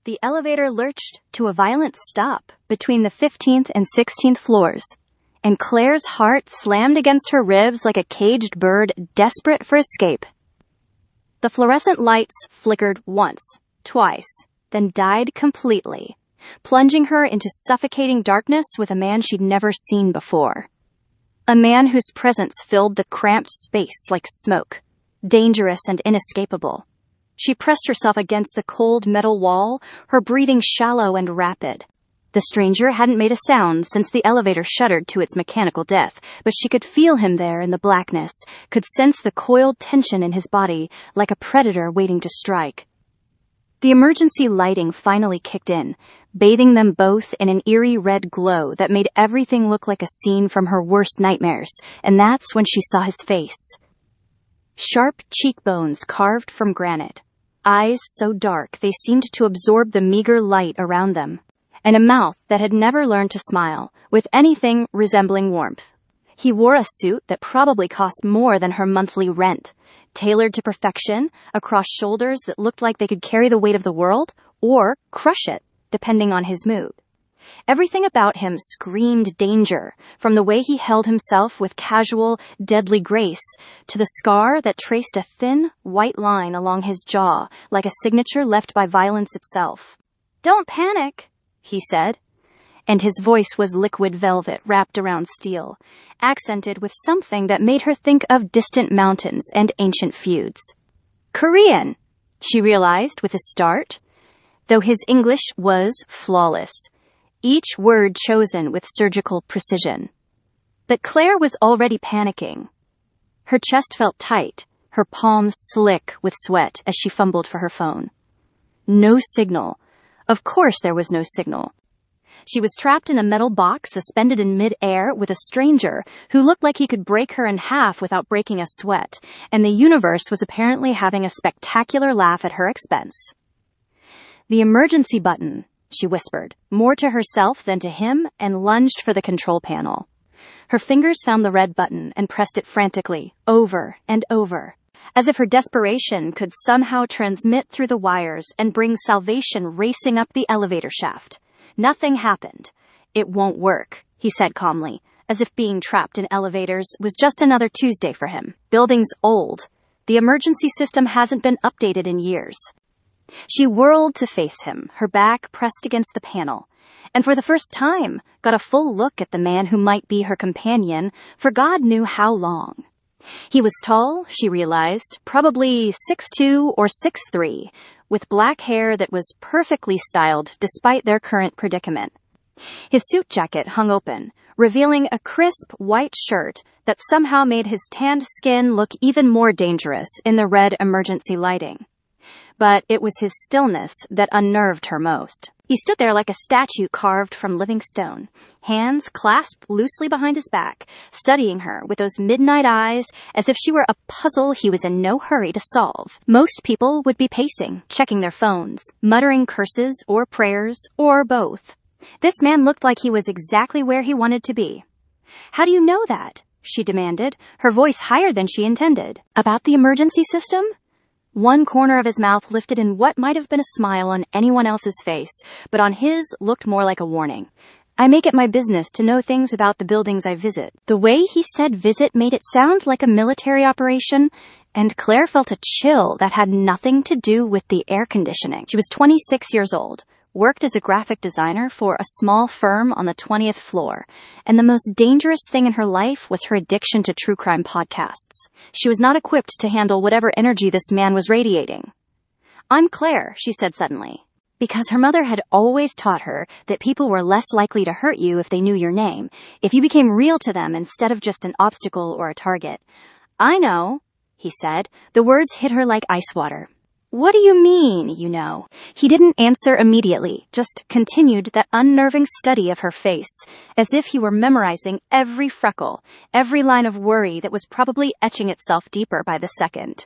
The elevator lurched to a violent stop between the 15th and 16th floors, and Claire's heart slammed against her ribs like a caged bird desperate for escape. The fluorescent lights flickered once, twice, then died completely, plunging her into suffocating darkness with a man she'd never seen before. A man whose presence filled the cramped space like smoke, dangerous and inescapable. She pressed herself against the cold metal wall, her breathing shallow and rapid. The stranger hadn't made a sound since the elevator shuddered to its mechanical death, but she could feel him there in the blackness, could sense the coiled tension in his body like a predator waiting to strike. The emergency lighting finally kicked in, bathing them both in an eerie red glow that made everything look like a scene from her worst nightmares, and that's when she saw his face. Sharp cheekbones carved from granite, eyes so dark they seemed to absorb the meager light around them, and a mouth that had never learned to smile with anything resembling warmth. He wore a suit that probably cost more than her monthly rent, tailored to perfection, across shoulders that looked like they could carry the weight of the world or crush it, depending on his mood. Everything about him screamed danger, from the way he held himself with casual, deadly grace to the scar that traced a thin, white line along his jaw like a signature left by violence itself. "Don't panic," he said, and his voice was liquid velvet wrapped around steel, accented with something that made her think of distant mountains and ancient feuds. Korean, she realized with a start, though his English was flawless, each word chosen with surgical precision. But Claire was already panicking. Her chest felt tight, her palms slick with sweat as she fumbled for her phone. No signal. Of course there was no signal. She was trapped in a metal box suspended in mid-air with a stranger who looked like he could break her in half without breaking a sweat, and the universe was apparently having a spectacular laugh at her expense. "The emergency button," she whispered, more to herself than to him, and lunged for the control panel. Her fingers found the red button and pressed it frantically, over and over, as if her desperation could somehow transmit through the wires and bring salvation racing up the elevator shaft. Nothing happened. "It won't work," he said calmly, as if being trapped in elevators was just another Tuesday for him. "Building's old. The emergency system hasn't been updated in years." She whirled to face him, her back pressed against the panel, and for the first time got a full look at the man who might be her companion for God knew how long. He was tall, she realized, probably 6'2" or 6'3", with black hair that was perfectly styled despite their current predicament. His suit jacket hung open, revealing a crisp white shirt that somehow made his tanned skin look even more dangerous in the red emergency lighting. But it was his stillness that unnerved her most. He stood there like a statue carved from living stone, hands clasped loosely behind his back, studying her with those midnight eyes as if she were a puzzle he was in no hurry to solve. Most people would be pacing, checking their phones, muttering curses or prayers, or both. This man looked like he was exactly where he wanted to be. "How do you know that?" she demanded, her voice higher than she intended. "About the emergency system?" One corner of his mouth lifted in what might have been a smile on anyone else's face, but on his looked more like a warning. "I make it my business to know things about the buildings I visit." The way he said visit made it sound like a military operation, and Claire felt a chill that had nothing to do with the air conditioning. She was 26 years old, worked as a graphic designer for a small firm on the 20th floor, and the most dangerous thing in her life was her addiction to true crime podcasts. She was not equipped to handle whatever energy this man was radiating. "I'm Claire," she said suddenly, because her mother had always taught her that people were less likely to hurt you if they knew your name, if you became real to them instead of just an obstacle or a target. "I know," he said. The words hit her like ice water. "What do you mean, you know?" He didn't answer immediately, just continued that unnerving study of her face, as if he were memorizing every freckle, every line of worry that was probably etching itself deeper by the second.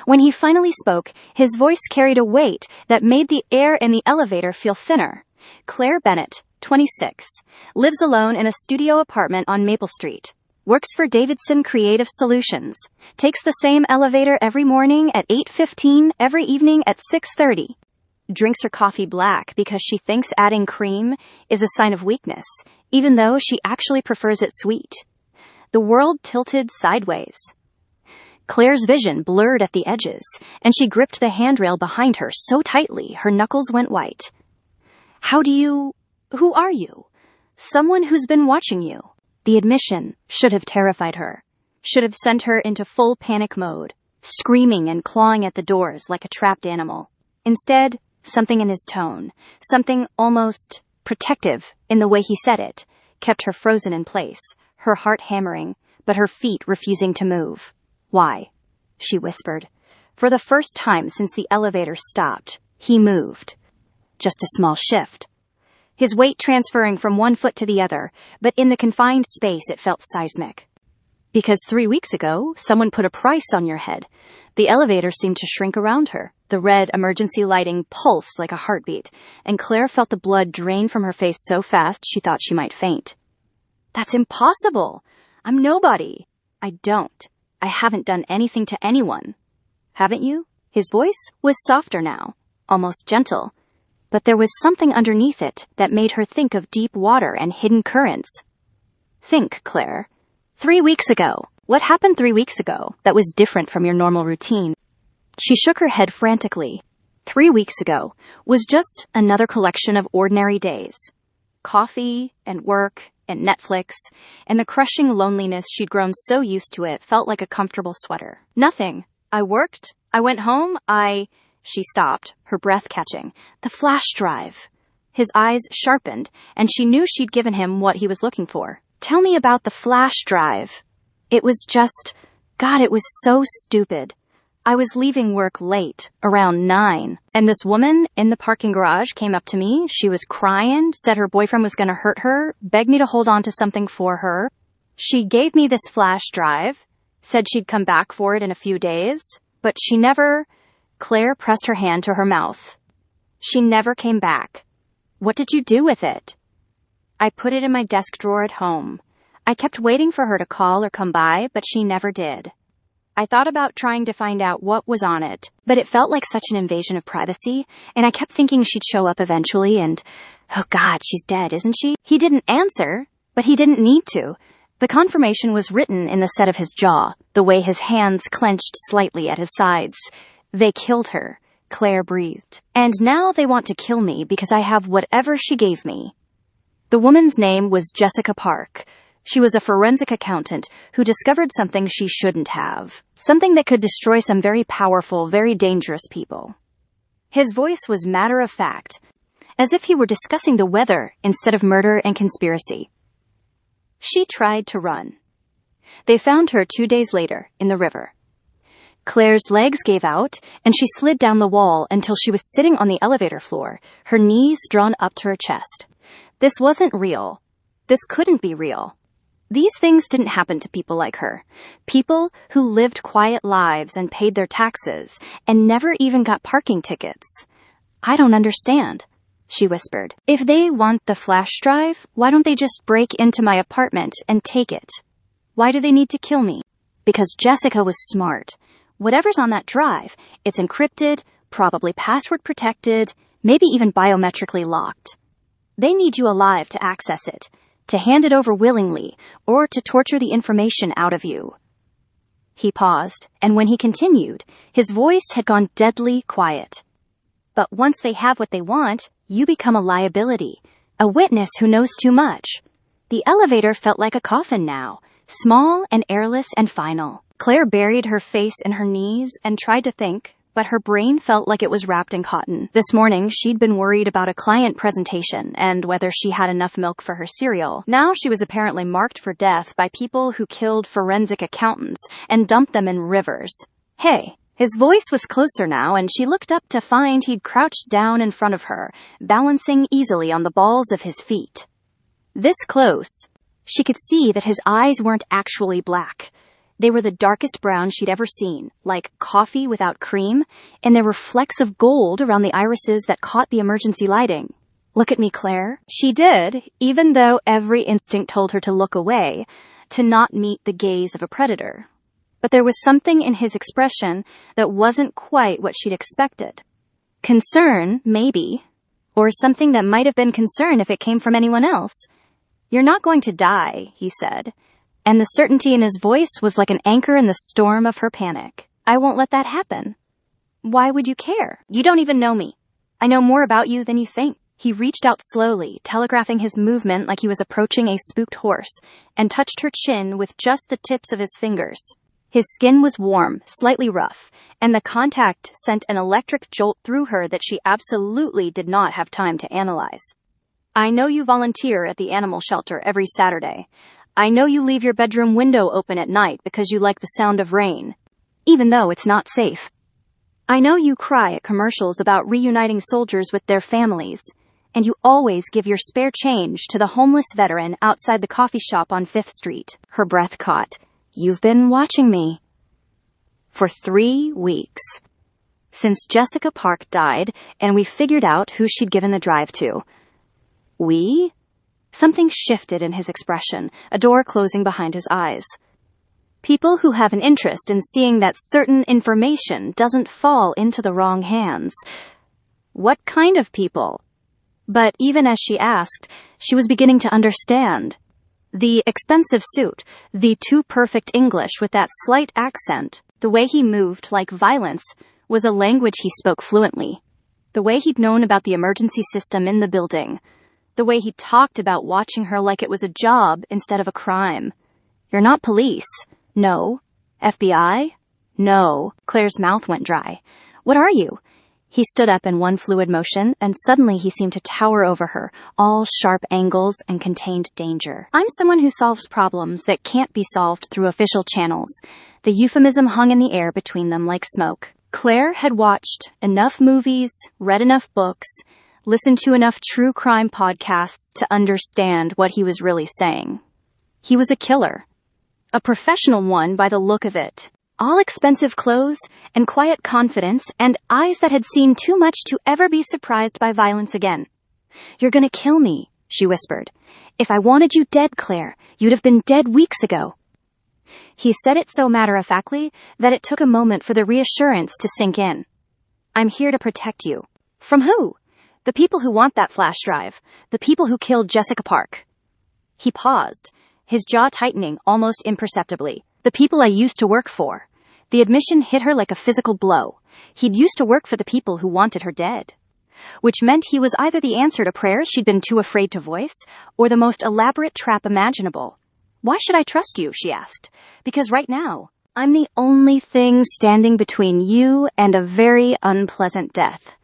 When he finally spoke, his voice carried a weight that made the air in the elevator feel thinner. "Claire Bennett, 26, lives alone in a studio apartment on Maple Street. Works for Davidson Creative Solutions. Takes the same elevator every morning at 8:15, every evening at 6:30. drinks her coffee black because she thinks adding cream is a sign of weakness, even though she actually prefers it sweet. The world tilted sideways. Claire's vision blurred at the edges, and she gripped the handrail behind her so tightly her knuckles went white. Who are you? Someone who's been watching you. The admission should have terrified her, should have sent her into full panic mode, screaming and clawing at the doors like a trapped animal. Instead, something in his tone, something almost protective in the way he said it, kept her frozen in place, her heart hammering, but her feet refusing to move. "Why?" she whispered. For the first time since the elevator stopped, he moved. Just a small shift. His weight transferring from one foot to the other, but in the confined space it felt seismic. Because 3 weeks ago, someone put a price on your head. The elevator seemed to shrink around her. The red emergency lighting pulsed like a heartbeat, and Claire felt the blood drain from her face so fast she thought she might faint. "That's impossible! I'm nobody. I haven't done anything to anyone." "Haven't you?" His voice was softer now, almost gentle, but there was something underneath it that made her think of deep water and hidden currents. "Think, Claire. 3 weeks ago. What happened 3 weeks ago that was different from your normal routine?" She shook her head frantically. 3 weeks ago was just another collection of ordinary days. Coffee and work and Netflix, and the crushing loneliness she'd grown so used to it felt like a comfortable sweater. "Nothing. I worked. I went home. She stopped, her breath catching. The flash drive. His eyes sharpened, and she knew she'd given him what he was looking for. "Tell me about the flash drive." It was it was so stupid. I was leaving work late, around 9, and this woman in the parking garage came up to me. She was crying, said her boyfriend was going to hurt her, begged me to hold on to something for her. She gave me this flash drive, said she'd come back for it in a few days, but she never... Claire pressed her hand to her mouth. "She never came back. What did you do with it?" "I put it in my desk drawer at home. I kept waiting for her to call or come by, but she never did. I thought about trying to find out what was on it, but it felt like such an invasion of privacy, and I kept thinking she'd show up eventually and, oh God, she's dead, isn't she?" He didn't answer, but he didn't need to. The confirmation was written in the set of his jaw, the way his hands clenched slightly at his sides. "They killed her," Claire breathed. "And now they want to kill me because I have whatever she gave me." The woman's name was Jessica Park. She was a forensic accountant who discovered something she shouldn't have. Something that could destroy some very powerful, very dangerous people. His voice was matter-of-fact, as if he were discussing the weather instead of murder and conspiracy. She tried to run. They found her 2 days later in the river. Claire's legs gave out, and she slid down the wall until she was sitting on the elevator floor, her knees drawn up to her chest. This wasn't real. This couldn't be real. These things didn't happen to people like her. People who lived quiet lives and paid their taxes and never even got parking tickets. "I don't understand," she whispered. "If they want the flash drive, why don't they just break into my apartment and take it? Why do they need to kill me?" Because Jessica was smart. Whatever's on that drive, it's encrypted, probably password protected, maybe even biometrically locked. They need you alive to access it, to hand it over willingly, or to torture the information out of you. He paused, and when he continued, his voice had gone deadly quiet. "But once they have what they want, you become a liability, a witness who knows too much." The elevator felt like a coffin now, small and airless and final. Claire buried her face in her knees and tried to think, but her brain felt like it was wrapped in cotton. This morning, she'd been worried about a client presentation and whether she had enough milk for her cereal. Now she was apparently marked for death by people who killed forensic accountants and dumped them in rivers. "Hey." His voice was closer now, and she looked up to find he'd crouched down in front of her, balancing easily on the balls of his feet. This close, she could see that his eyes weren't actually black. They were the darkest brown she'd ever seen, like coffee without cream, and there were flecks of gold around the irises that caught the emergency lighting. "Look at me, Claire." She did, even though every instinct told her to look away, to not meet the gaze of a predator. But there was something in his expression that wasn't quite what she'd expected. Concern, maybe. Or something that might have been concern if it came from anyone else. You're not going to die, he said. And the certainty in his voice was like an anchor in the storm of her panic. I won't let that happen. Why would you care? You don't even know me. I know more about you than you think. He reached out slowly, telegraphing his movement like he was approaching a spooked horse, and touched her chin with just the tips of his fingers. His skin was warm, slightly rough, and the contact sent an electric jolt through her that she absolutely did not have time to analyze. I know you volunteer at the animal shelter every Saturday. I know you leave your bedroom window open at night because you like the sound of rain, even though it's not safe. I know you cry at commercials about reuniting soldiers with their families, and you always give your spare change to the homeless veteran outside the coffee shop on 5th Street. Her breath caught. You've been watching me. For 3 weeks. Since Jessica Park died, and we figured out who she'd given the drive to. We? Something shifted in his expression, a door closing behind his eyes. People who have an interest in seeing that certain information doesn't fall into the wrong hands. What kind of people? But even as she asked, she was beginning to understand. The expensive suit, the too perfect English with that slight accent, the way he moved like violence, was a language he spoke fluently. The way he'd known about the emergency system in the building. The way he talked about watching her like it was a job instead of a crime. You're not police. No. FBI? No. Claire's mouth went dry. What are you? He stood up in one fluid motion, and suddenly he seemed to tower over her, all sharp angles and contained danger. I'm someone who solves problems that can't be solved through official channels. The euphemism hung in the air between them like smoke. Claire had watched enough movies, read enough books, listened to enough true crime podcasts to understand what he was really saying. He was a killer. A professional one by the look of it. All expensive clothes and quiet confidence and eyes that had seen too much to ever be surprised by violence again. You're gonna kill me, she whispered. If I wanted you dead, Claire, you'd have been dead weeks ago. He said it so matter-of-factly that it took a moment for the reassurance to sink in. I'm here to protect you. From who? The people who want that flash drive. The people who killed Jessica Park. He paused, his jaw tightening almost imperceptibly. The people I used to work for. The admission hit her like a physical blow. He'd used to work for the people who wanted her dead. Which meant he was either the answer to prayers she'd been too afraid to voice, or the most elaborate trap imaginable. Why should I trust you, she asked. Because right now, I'm the only thing standing between you and a very unpleasant death.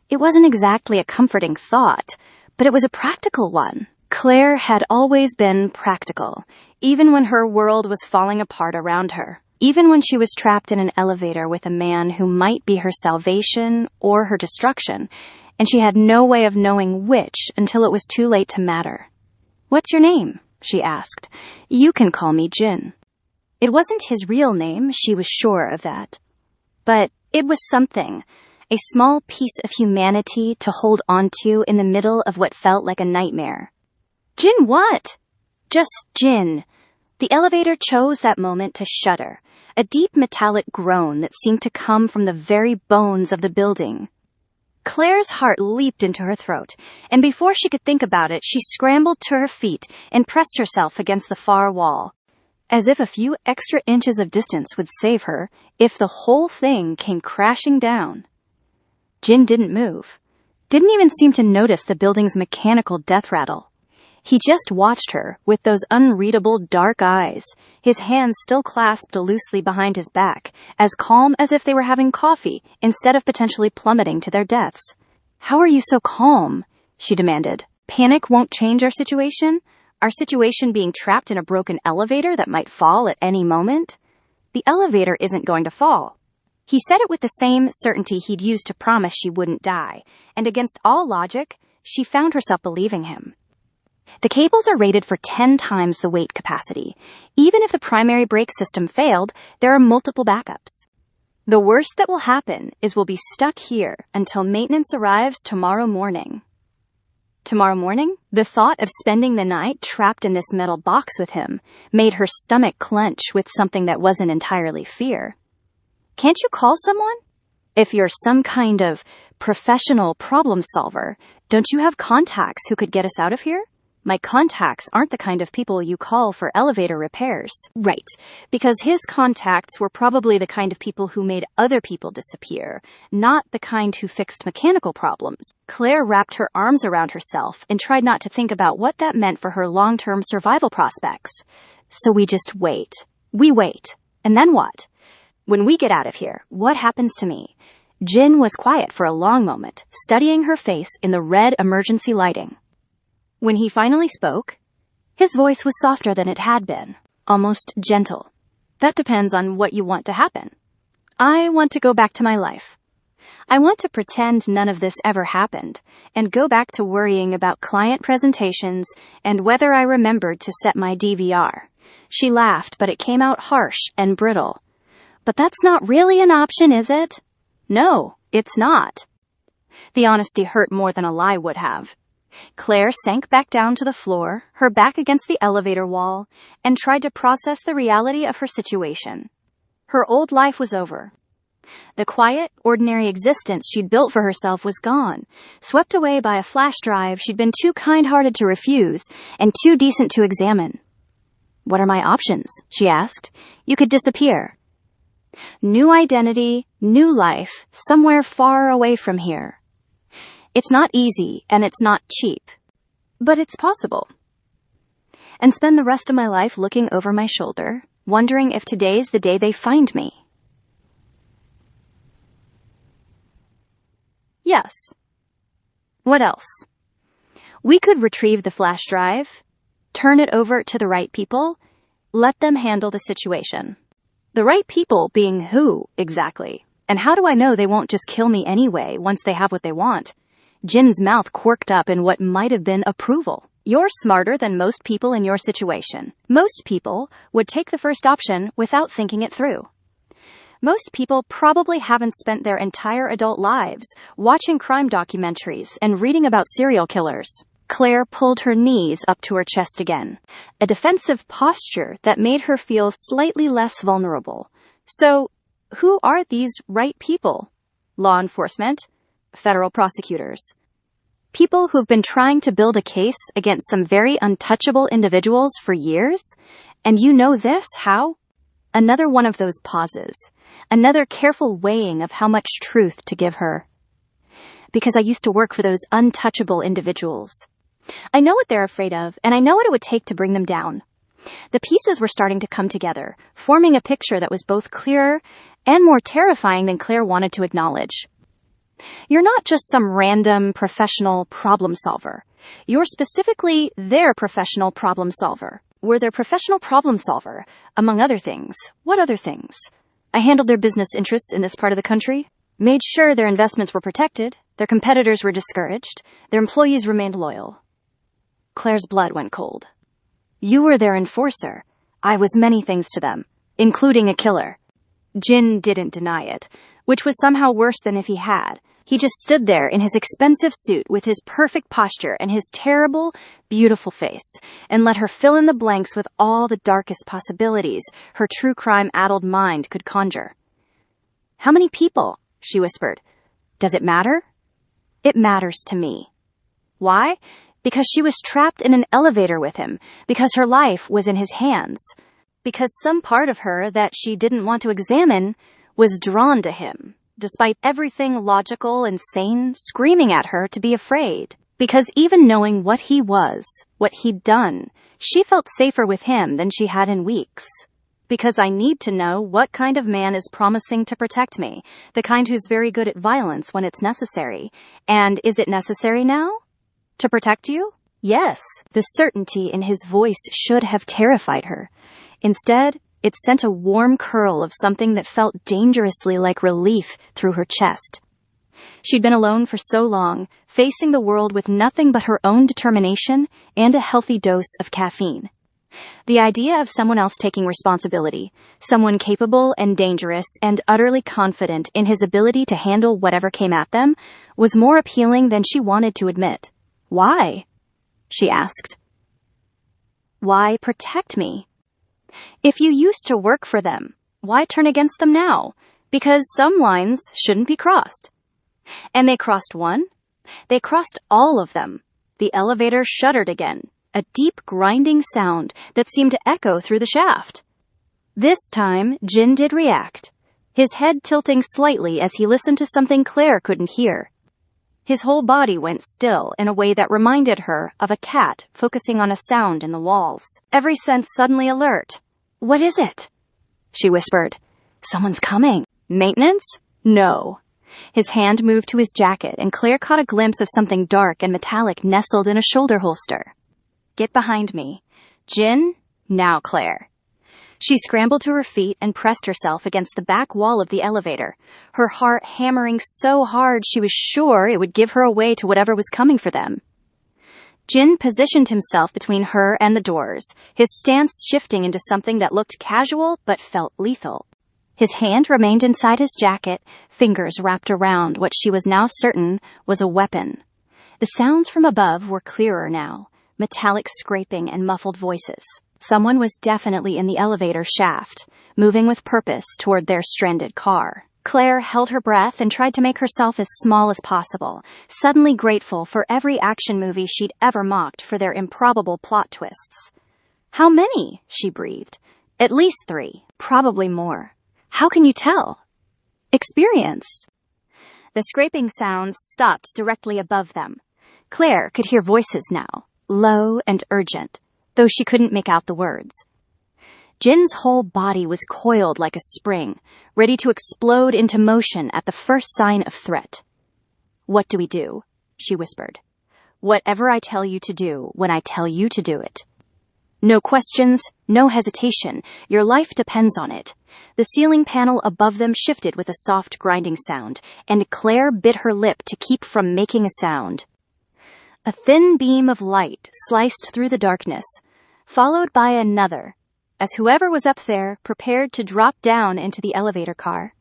It wasn't exactly a comforting thought, but it was a practical one. Claire had always been practical, even when her world was falling apart around her. Even when she was trapped in an elevator with a man who might be her salvation or her destruction, and she had no way of knowing which until it was too late to matter. What's your name? She asked. You can call me Jin. It wasn't his real name, she was sure of that. But it was something, a small piece of humanity to hold onto in the middle of what felt like a nightmare. Jin what? Just Jin. The elevator chose that moment to shudder, a deep metallic groan that seemed to come from the very bones of the building. Claire's heart leaped into her throat, and before she could think about it, she scrambled to her feet and pressed herself against the far wall, as if a few extra inches of distance would save her if the whole thing came crashing down. Jin didn't move, didn't even seem to notice the building's mechanical death rattle. He just watched her with those unreadable dark eyes, his hands still clasped loosely behind his back, as calm as if they were having coffee instead of potentially plummeting to their deaths. How are you so calm? She demanded. Panic won't change our situation? Our situation being trapped in a broken elevator that might fall at any moment? The elevator isn't going to fall. He said it with the same certainty he'd used to promise she wouldn't die, and against all logic, she found herself believing him. The cables are rated for 10 times the weight capacity. Even if the primary brake system failed, there are multiple backups. The worst that will happen is we'll be stuck here until maintenance arrives tomorrow morning. Tomorrow morning? The thought of spending the night trapped in this metal box with him made her stomach clench with something that wasn't entirely fear. Can't you call someone? If you're some kind of professional problem solver, don't you have contacts who could get us out of here? My contacts aren't the kind of people you call for elevator repairs. Right, because his contacts were probably the kind of people who made other people disappear, not the kind who fixed mechanical problems. Claire wrapped her arms around herself and tried not to think about what that meant for her long-term survival prospects. So we just wait. We wait. And then what? When we get out of here, what happens to me? Jin was quiet for a long moment, studying her face in the red emergency lighting. When he finally spoke, his voice was softer than it had been, almost gentle. That depends on what you want to happen. I want to go back to my life. I want to pretend none of this ever happened and go back to worrying about client presentations and whether I remembered to set my DVR. She laughed, but it came out harsh and brittle. But that's not really an option, is it? No, it's not. The honesty hurt more than a lie would have. Claire sank back down to the floor, her back against the elevator wall, and tried to process the reality of her situation. Her old life was over. The quiet, ordinary existence she'd built for herself was gone, swept away by a flash drive she'd been too kind-hearted to refuse and too decent to examine. "What are my options?" she asked. "You could disappear. New identity, new life, somewhere far away from here. It's not easy, and it's not cheap. But it's possible. And spend the rest of my life looking over my shoulder, wondering if today's the day they find me." Yes. What else? We could retrieve the flash drive, turn it over to the right people, let them handle the situation. The right people being who, exactly? And how do I know they won't just kill me anyway once they have what they want? Jin's mouth quirked up in what might have been approval. You're smarter than most people in your situation. Most people would take the first option without thinking it through. Most people probably haven't spent their entire adult lives watching crime documentaries and reading about serial killers. Claire pulled her knees up to her chest again, a defensive posture that made her feel slightly less vulnerable. So, who are these right people? Law enforcement? Federal prosecutors? People who've been trying to build a case against some very untouchable individuals for years? And you know this, how? Another one of those pauses. Another careful weighing of how much truth to give her. Because I used to work for those untouchable individuals. I know what they're afraid of, and I know what it would take to bring them down. The pieces were starting to come together, forming a picture that was both clearer and more terrifying than Claire wanted to acknowledge. You're not just some random professional problem solver. You're specifically their professional problem solver. We're their professional problem solver, among other things. What other things? I handled their business interests in this part of the country, made sure their investments were protected, their competitors were discouraged, their employees remained loyal. Claire's blood went cold. You were their enforcer. I was many things to them, including a killer. Jin didn't deny it, which was somehow worse than if he had. He just stood there in his expensive suit with his perfect posture and his terrible, beautiful face, and let her fill in the blanks with all the darkest possibilities her true crime-addled mind could conjure. "How many people?" she whispered. "Does it matter?" "It matters to me." Why? Because she was trapped in an elevator with him, because her life was in his hands, because some part of her that she didn't want to examine was drawn to him, despite everything logical and sane screaming at her to be afraid. Because even knowing what he was, what he'd done, she felt safer with him than she had in weeks. Because I need to know what kind of man is promising to protect me, the kind who's very good at violence when it's necessary. And is it necessary now? To protect you? Yes. The certainty in his voice should have terrified her. Instead, it sent a warm curl of something that felt dangerously like relief through her chest. She'd been alone for so long, facing the world with nothing but her own determination and a healthy dose of caffeine. The idea of someone else taking responsibility, someone capable and dangerous and utterly confident in his ability to handle whatever came at them, was more appealing than she wanted to admit. "Why?" she asked. "Why protect me? If you used to work for them, why turn against them now? Because some lines shouldn't be crossed. And they crossed one. They crossed all of them. The elevator shuddered again, a deep grinding sound that seemed to echo through the shaft. This time, Jin did react, his head tilting slightly as he listened to something Claire couldn't hear. His whole body went still in a way that reminded her of a cat focusing on a sound in the walls, every sense suddenly alert. "What is it?" she whispered. "Someone's coming." "Maintenance?" "No." His hand moved to his jacket, and Claire caught a glimpse of something dark and metallic nestled in a shoulder holster. "Get behind me." "Jin? Now, Claire." She scrambled to her feet and pressed herself against the back wall of the elevator, her heart hammering so hard she was sure it would give her away to whatever was coming for them. Jin positioned himself between her and the doors, his stance shifting into something that looked casual but felt lethal. His hand remained inside his jacket, fingers wrapped around what she was now certain was a weapon. The sounds from above were clearer now, metallic scraping and muffled voices. Someone was definitely in the elevator shaft, moving with purpose toward their stranded car. Claire held her breath and tried to make herself as small as possible, suddenly grateful for every action movie she'd ever mocked for their improbable plot twists. "How many?" she breathed. "At least 3, probably more." "How can you tell?" "Experience." The scraping sounds stopped directly above them. Claire could hear voices now, low and urgent, though she couldn't make out the words. Jin's whole body was coiled like a spring, ready to explode into motion at the first sign of threat. "What do we do?" she whispered. "Whatever I tell you to do when I tell you to do it. No questions, no hesitation. Your life depends on it." The ceiling panel above them shifted with a soft grinding sound, and Claire bit her lip to keep from making a sound. A thin beam of light sliced through the darkness, followed by another, as whoever was up there prepared to drop down into the elevator car.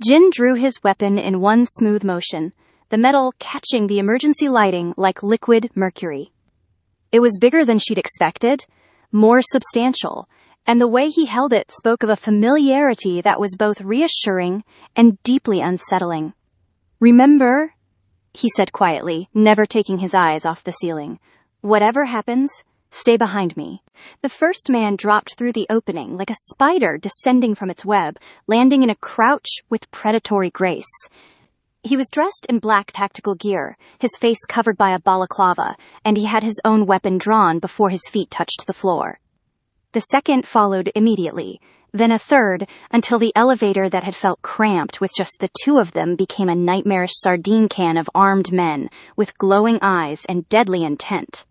Jin drew his weapon in one smooth motion, the metal catching the emergency lighting like liquid mercury. It was bigger than she'd expected, more substantial, and the way he held it spoke of a familiarity that was both reassuring and deeply unsettling. "Remember," he said quietly, never taking his eyes off the ceiling, "whatever happens, stay behind me." The first man dropped through the opening like a spider descending from its web, landing in a crouch with predatory grace. He was dressed in black tactical gear, his face covered by a balaclava, and he had his own weapon drawn before his feet touched the floor. The second followed immediately, then a third, until the elevator that had felt cramped with just the two of them became a nightmarish sardine can of armed men with glowing eyes and deadly intent.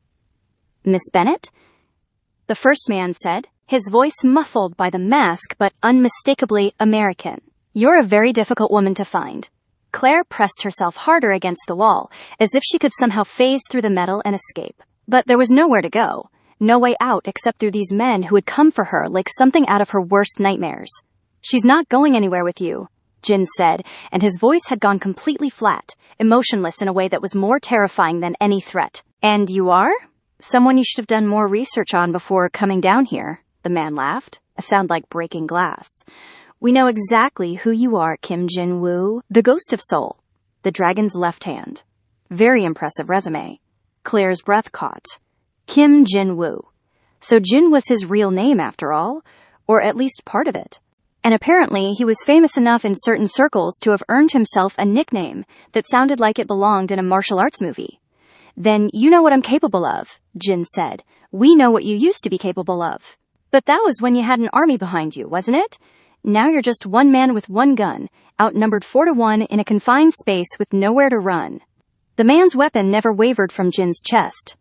"Miss Bennett?" the first man said, his voice muffled by the mask but unmistakably American. "You're a very difficult woman to find." Claire pressed herself harder against the wall, as if she could somehow phase through the metal and escape. But there was nowhere to go. No way out except through these men who had come for her like something out of her worst nightmares. "She's not going anywhere with you," Jin said, and his voice had gone completely flat, emotionless in a way that was more terrifying than any threat. "And you are? Someone you should have done more research on before coming down here," the man laughed, a sound like breaking glass. "We know exactly who you are, Kim Jin-woo, the ghost of Seoul, the dragon's left hand." Very impressive resume. Claire's breath caught. Kim Jin-woo. So Jin was his real name after all, or at least part of it. And apparently he was famous enough in certain circles to have earned himself a nickname that sounded like it belonged in a martial arts movie. "Then you know what I'm capable of," Jin said. "We know what you used to be capable of. But that was when you had an army behind you, wasn't it? Now you're just one man with one gun, outnumbered 4-1 in a confined space with nowhere to run." The man's weapon never wavered from Jin's chest.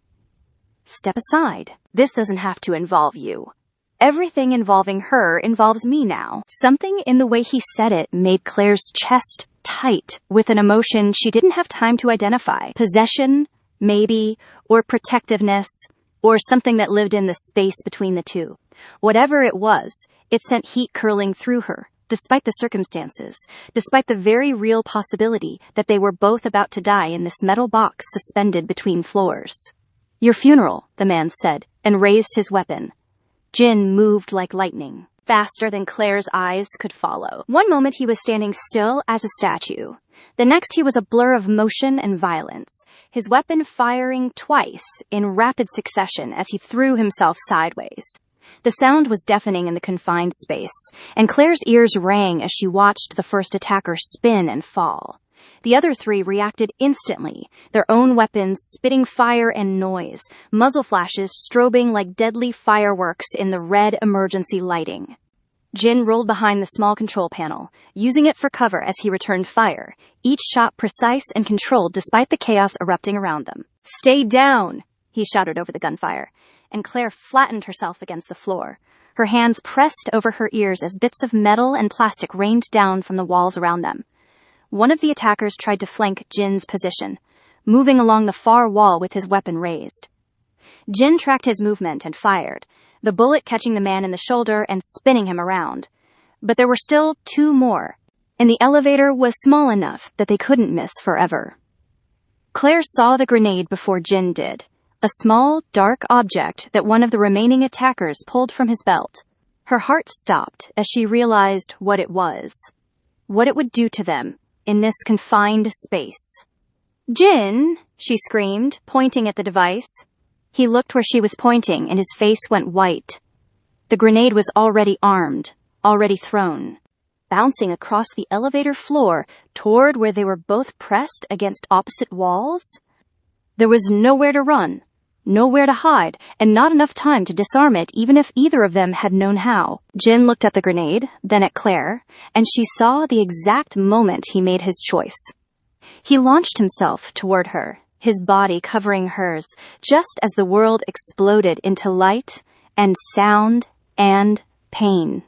"Step aside. This doesn't have to involve you. Everything involving her involves me now." Something in the way he said it made Claire's chest tight with an emotion she didn't have time to identify. Possession, maybe, or protectiveness, or something that lived in the space between the two. Whatever it was, it sent heat curling through her, despite the circumstances, despite the very real possibility that they were both about to die in this metal box suspended between floors. "Your funeral," the man said, and raised his weapon. Jin moved like lightning. faster than Claire's eyes could follow. One moment he was standing still as a statue. The next he was a blur of motion and violence, his weapon firing twice in rapid succession as he threw himself sideways. The sound was deafening in the confined space, and Claire's ears rang as she watched the first attacker spin and fall. The other three reacted instantly, their own weapons spitting fire and noise, muzzle flashes strobing like deadly fireworks in the red emergency lighting. Jin rolled behind the small control panel, using it for cover as he returned fire, each shot precise and controlled despite the chaos erupting around them. "Stay down!" he shouted over the gunfire, and Claire flattened herself against the floor, her hands pressed over her ears as bits of metal and plastic rained down from the walls around them. One of the attackers tried to flank Jin's position, moving along the far wall with his weapon raised. Jin tracked his movement and fired, the bullet catching the man in the shoulder and spinning him around. But there were still two more, and the elevator was small enough that they couldn't miss forever. Claire saw the grenade before Jin did, a small, dark object that one of the remaining attackers pulled from his belt. Her heart stopped as she realized what it was, what it would do to them in this confined space. "Jin!" she screamed, pointing at the device. He looked where she was pointing, and his face went white. The grenade was already armed, already thrown, bouncing across the elevator floor toward where they were both pressed against opposite walls. There was nowhere to run, nowhere to hide, and not enough time to disarm it even if either of them had known how. Jin looked at the grenade, then at Claire, and she saw the exact moment he made his choice. He launched himself toward her, his body covering hers, just as the world exploded into light and sound and pain.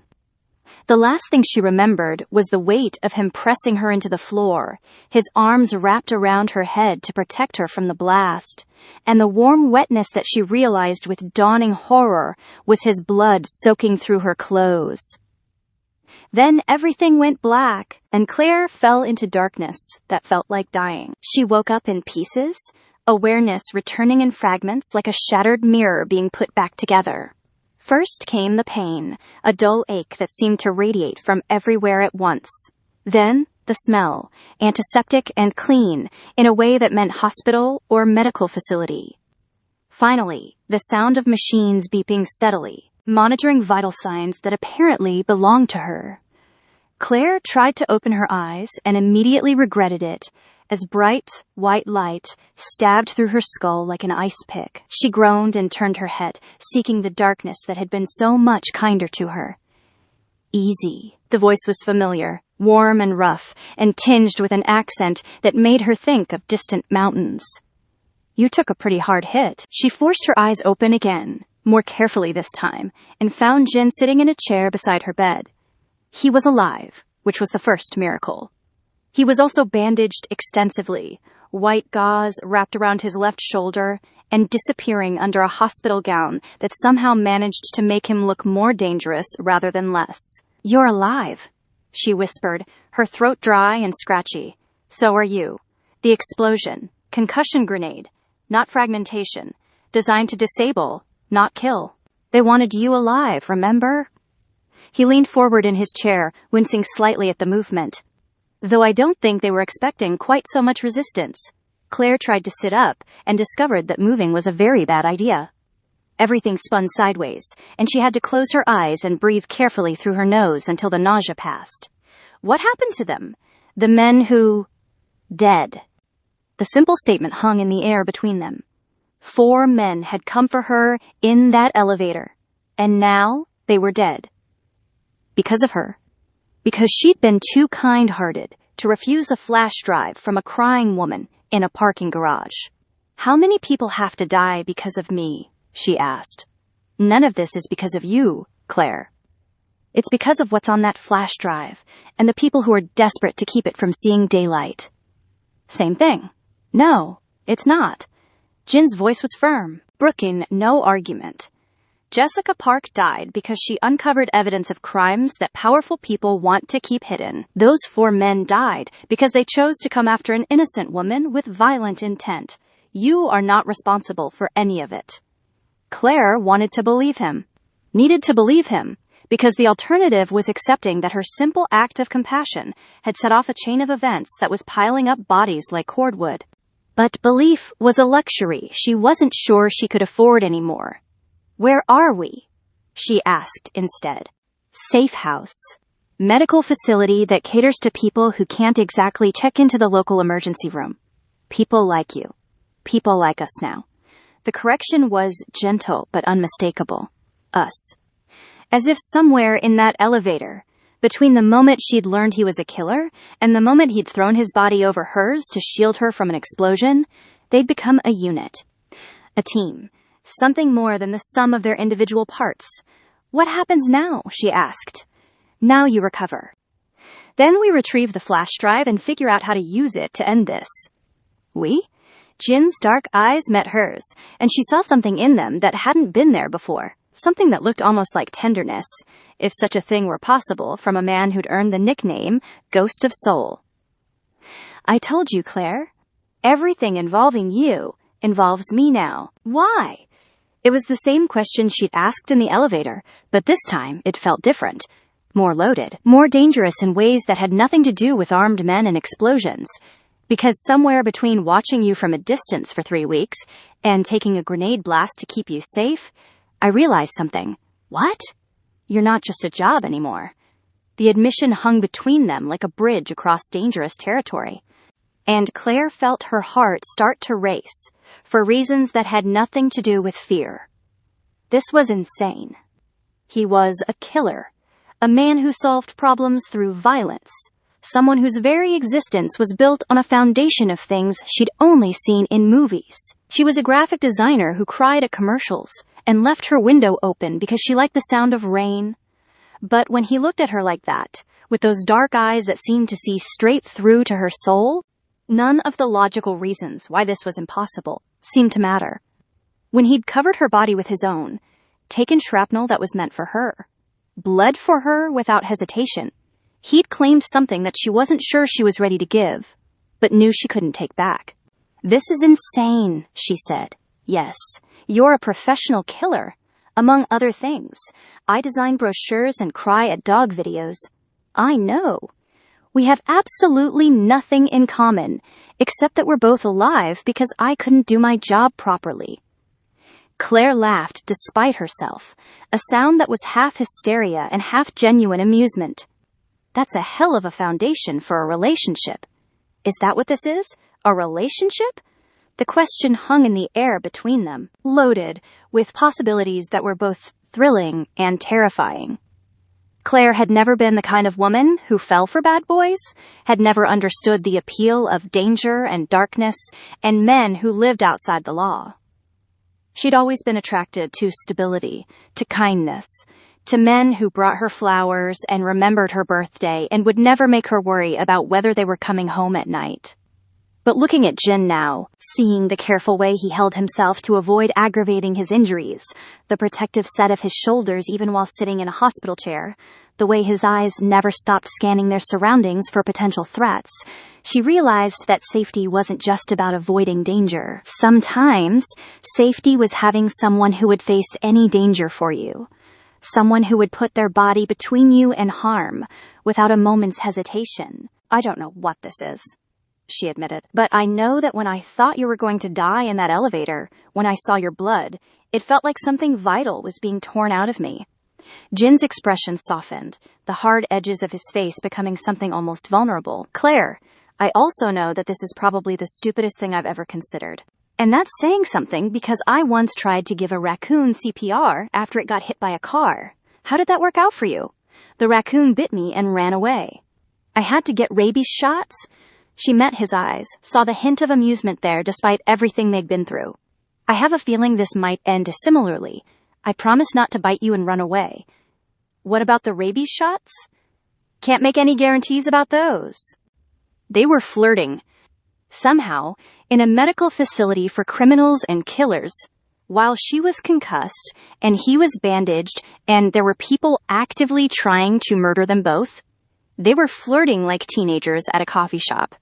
The last thing she remembered was the weight of him pressing her into the floor, his arms wrapped around her head to protect her from the blast, and the warm wetness that she realized with dawning horror was his blood soaking through her clothes. Then everything went black, and Claire fell into darkness that felt like dying. She woke up in pieces, awareness returning in fragments like a shattered mirror being put back together. First came the pain, a dull ache that seemed to radiate from everywhere at once. Then the smell, antiseptic and clean, in a way that meant hospital or medical facility. Finally, the sound of machines beeping steadily, monitoring vital signs that apparently belonged to her. Claire tried to open her eyes and immediately regretted it, as bright, white light stabbed through her skull like an ice pick. She groaned and turned her head, seeking the darkness that had been so much kinder to her. "Easy." The voice was familiar, warm and rough, and tinged with an accent that made her think of distant mountains. "You took a pretty hard hit." She forced her eyes open again, more carefully this time, and found Jin sitting in a chair beside her bed. He was alive, which was the first miracle. He was also bandaged extensively, white gauze wrapped around his left shoulder and disappearing under a hospital gown that somehow managed to make him look more dangerous rather than less. "You're alive," she whispered, her throat dry and scratchy. "So are you. The explosion, concussion grenade, not fragmentation, designed to disable, not kill. They wanted you alive, remember?" He leaned forward in his chair, wincing slightly at the movement. Though I don't think they were expecting quite so much resistance. Claire tried to sit up and discovered that moving was a very bad idea. Everything spun sideways, and she had to close her eyes and breathe carefully through her nose until the nausea passed. What happened to them? The men who... dead. The simple statement hung in the air between them. 4 men had come for her in that elevator, and now they were dead. Because of her. Because she'd been too kind-hearted to refuse a flash drive from a crying woman in a parking garage. "How many people have to die because of me?" she asked. "None of this is because of you, Claire. It's because of what's on that flash drive and the people who are desperate to keep it from seeing daylight." "Same thing." "No, it's not." Jin's voice was firm, brooking no argument. Jessica Park died because she uncovered evidence of crimes that powerful people want to keep hidden. Those 4 men died because they chose to come after an innocent woman with violent intent. You are not responsible for any of it. Claire wanted to believe him, needed to believe him, because the alternative was accepting that her simple act of compassion had set off a chain of events that was piling up bodies like cordwood. But belief was a luxury she wasn't sure she could afford anymore. "Where are we?" she asked instead. "Safe house. Medical facility that caters to people who can't exactly check into the local emergency room. People like you. People like us now." The correction was gentle but unmistakable. Us. As if somewhere in that elevator, between the moment she'd learned he was a killer and the moment he'd thrown his body over hers to shield her from an explosion, they'd become a unit. A team. Something more than the sum of their individual parts. "What happens now?" she asked. "Now you recover. Then we retrieve the flash drive and figure out how to use it to end this." "We?" Jin's dark eyes met hers, and she saw something in them that hadn't been there before. Something that looked almost like tenderness, if such a thing were possible from a man who'd earned the nickname Ghost of Soul. "I told you, Claire. Everything involving you involves me now." "Why?" It was the same question she'd asked in the elevator, but this time it felt different. More loaded, more dangerous in ways that had nothing to do with armed men and explosions. Because somewhere between watching you from a distance for 3 weeks and taking a grenade blast to keep you safe, I realized something. "What?" "You're not just a job anymore." The admission hung between them like a bridge across dangerous territory. And Claire felt her heart start to race, for reasons that had nothing to do with fear. This was insane. He was a killer, a man who solved problems through violence, someone whose very existence was built on a foundation of things she'd only seen in movies. She was a graphic designer who cried at commercials and left her window open because she liked the sound of rain. But when he looked at her like that, with those dark eyes that seemed to see straight through to her soul, none of the logical reasons why this was impossible seemed to matter. When he'd covered her body with his own, taken shrapnel that was meant for her, bled for her without hesitation, he'd claimed something that she wasn't sure she was ready to give, but knew she couldn't take back. "This is insane," she said. "Yes, you're a professional killer. Among other things, I design brochures and cry at dog videos. I know. We have absolutely nothing in common, except that we're both alive because I couldn't do my job properly." Claire laughed despite herself, a sound that was half hysteria and half genuine amusement. "That's a hell of a foundation for a relationship." "Is that what this is? A relationship?" The question hung in the air between them, loaded with possibilities that were both thrilling and terrifying. Claire had never been the kind of woman who fell for bad boys, had never understood the appeal of danger and darkness and men who lived outside the law. She'd always been attracted to stability, to kindness, to men who brought her flowers and remembered her birthday and would never make her worry about whether they were coming home at night. But looking at Jin now, seeing the careful way he held himself to avoid aggravating his injuries, the protective set of his shoulders even while sitting in a hospital chair, the way his eyes never stopped scanning their surroundings for potential threats, she realized that safety wasn't just about avoiding danger. Sometimes, safety was having someone who would face any danger for you. Someone who would put their body between you and harm, without a moment's hesitation. "I don't know what this is," she admitted, "but I know that when I thought you were going to die in that elevator, when I saw your blood, it felt like something vital was being torn out of me." Jin's expression softened, the hard edges of his face becoming something almost vulnerable. "Claire, I also know that this is probably the stupidest thing I've ever considered. And that's saying something because I once tried to give a raccoon CPR after it got hit by a car. How did that work out for you? The raccoon bit me and ran away. I had to get rabies shots." She met his eyes, saw the hint of amusement there despite everything they'd been through. "I have a feeling this might end similarly. I promise not to bite you and run away." "What about the rabies shots?" "Can't make any guarantees about those." They were flirting. Somehow, in a medical facility for criminals and killers, while she was concussed and he was bandaged and there were people actively trying to murder them both, they were flirting like teenagers at a coffee shop.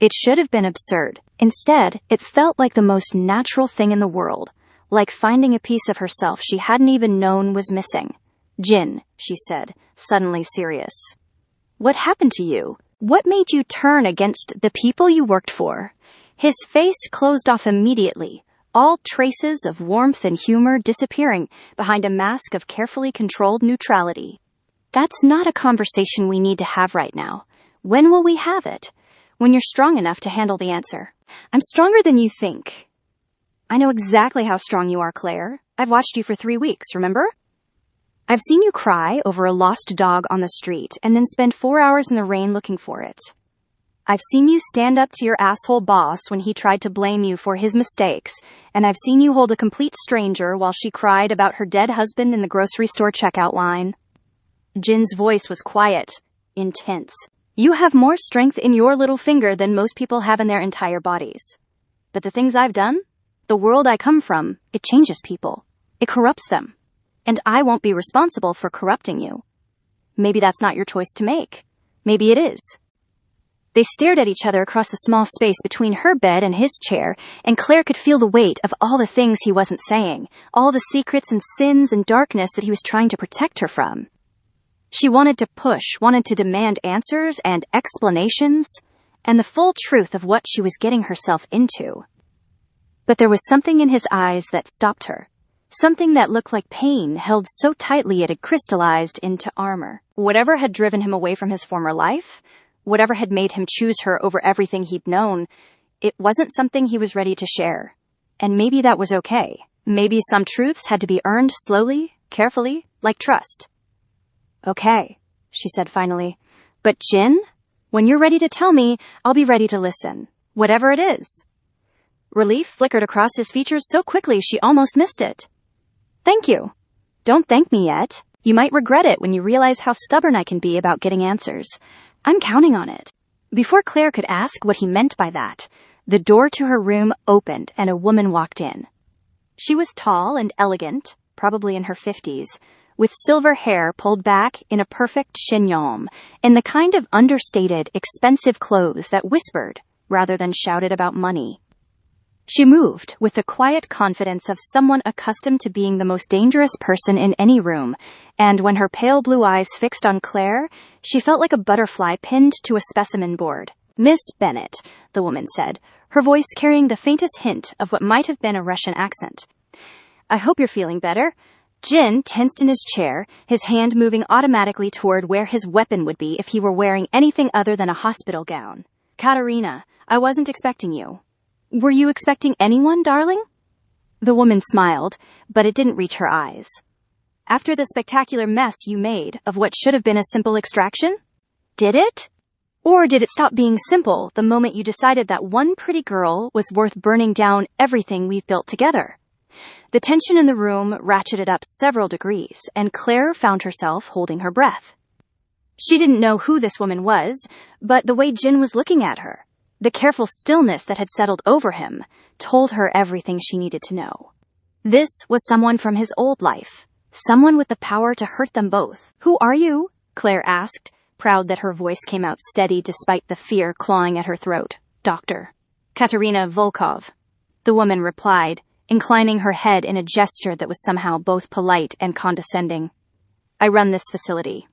It should have been absurd. Instead, it felt like the most natural thing in the world, like finding a piece of herself she hadn't even known was missing. "Jin," she said, suddenly serious. "What happened to you? What made you turn against the people you worked for?" His face closed off immediately, all traces of warmth and humor disappearing behind a mask of carefully controlled neutrality. "That's not a conversation we need to have right now. When will we have it? When you're strong enough to handle the answer." "I'm stronger than you think." "I know exactly how strong you are, Claire. I've watched you for 3 weeks, remember? I've seen you cry over a lost dog on the street and then spend 4 hours in the rain looking for it. I've seen you stand up to your asshole boss when he tried to blame you for his mistakes, and I've seen you hold a complete stranger while she cried about her dead husband in the grocery store checkout line." Jin's voice was quiet, intense. "You have more strength in your little finger than most people have in their entire bodies. But the things I've done, the world I come from, it changes people. It corrupts them. And I won't be responsible for corrupting you. Maybe that's not your choice to make. Maybe it is." They stared at each other across the small space between her bed and his chair, and Claire could feel the weight of all the things he wasn't saying, all the secrets and sins and darkness that he was trying to protect her from. She wanted to push, wanted to demand answers and explanations, and the full truth of what she was getting herself into. But there was something in his eyes that stopped her. Something that looked like pain held so tightly it had crystallized into armor. Whatever had driven him away from his former life, whatever had made him choose her over everything he'd known, it wasn't something he was ready to share. And maybe that was okay. Maybe some truths had to be earned slowly, carefully, like trust. "Okay," she said finally. "But Jin, when you're ready to tell me, I'll be ready to listen. Whatever it is." Relief flickered across his features so quickly she almost missed it. "Thank you. Don't thank me yet. You might regret it when you realize how stubborn I can be about getting answers. I'm counting on it." Before Claire could ask what he meant by that, the door to her room opened and a woman walked in. She was tall and elegant, probably in her 50s, with silver hair pulled back in a perfect chignon, and the kind of understated, expensive clothes that whispered rather than shouted about money. She moved with the quiet confidence of someone accustomed to being the most dangerous person in any room, and when her pale blue eyes fixed on Claire, she felt like a butterfly pinned to a specimen board. "Miss Bennett," the woman said, her voice carrying the faintest hint of what might have been a Russian accent. "I hope you're feeling better." Jin tensed in his chair, his hand moving automatically toward where his weapon would be if he were wearing anything other than a hospital gown. "Katerina, I wasn't expecting you." "Were you expecting anyone, darling?" The woman smiled, but it didn't reach her eyes. "After the spectacular mess you made of what should have been a simple extraction? Did it? Or did it stop being simple the moment you decided that one pretty girl was worth burning down everything we've built together?" The tension in the room ratcheted up several degrees, and Claire found herself holding her breath. She didn't know who this woman was, but the way Jin was looking at her, the careful stillness that had settled over him, told her everything she needed to know. This was someone from his old life, someone with the power to hurt them both. "Who are you?" Claire asked, proud that her voice came out steady despite the fear clawing at her throat. "Dr. Katerina Volkov," the woman replied, inclining her head in a gesture that was somehow both polite and condescending. "I run this facility.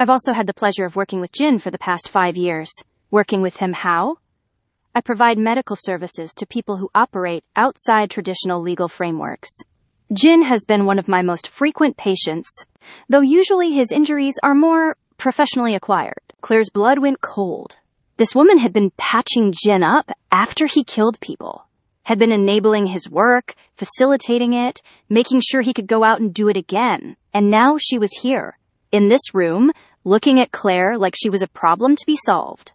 I've also had the pleasure of working with Jin for the past 5 years. Working with him how? I provide medical services to people who operate outside traditional legal frameworks. Jin has been one of my most frequent patients, though usually his injuries are more professionally acquired." Claire's blood went cold. This woman had been patching Jin up after he killed people, had been enabling his work, facilitating it, making sure he could go out and do it again. And now she was here, in this room, looking at Claire like she was a problem to be solved.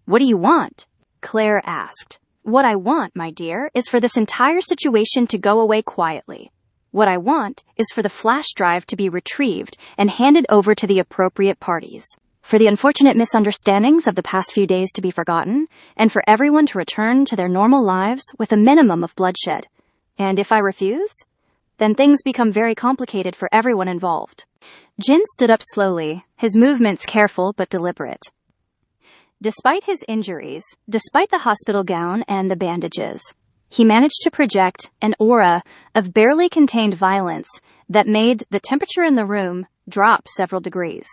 "What do you want?" Claire asked. "What I want, my dear, is for this entire situation to go away quietly. What I want is for the flash drive to be retrieved and handed over to the appropriate parties, for the unfortunate misunderstandings of the past few days to be forgotten, and for everyone to return to their normal lives with a minimum of bloodshed. And if I refuse, then things become very complicated for everyone involved." Jin stood up slowly, his movements careful but deliberate. Despite his injuries, despite the hospital gown and the bandages, He managed to project an aura of barely contained violence that made the temperature in the room drop several degrees.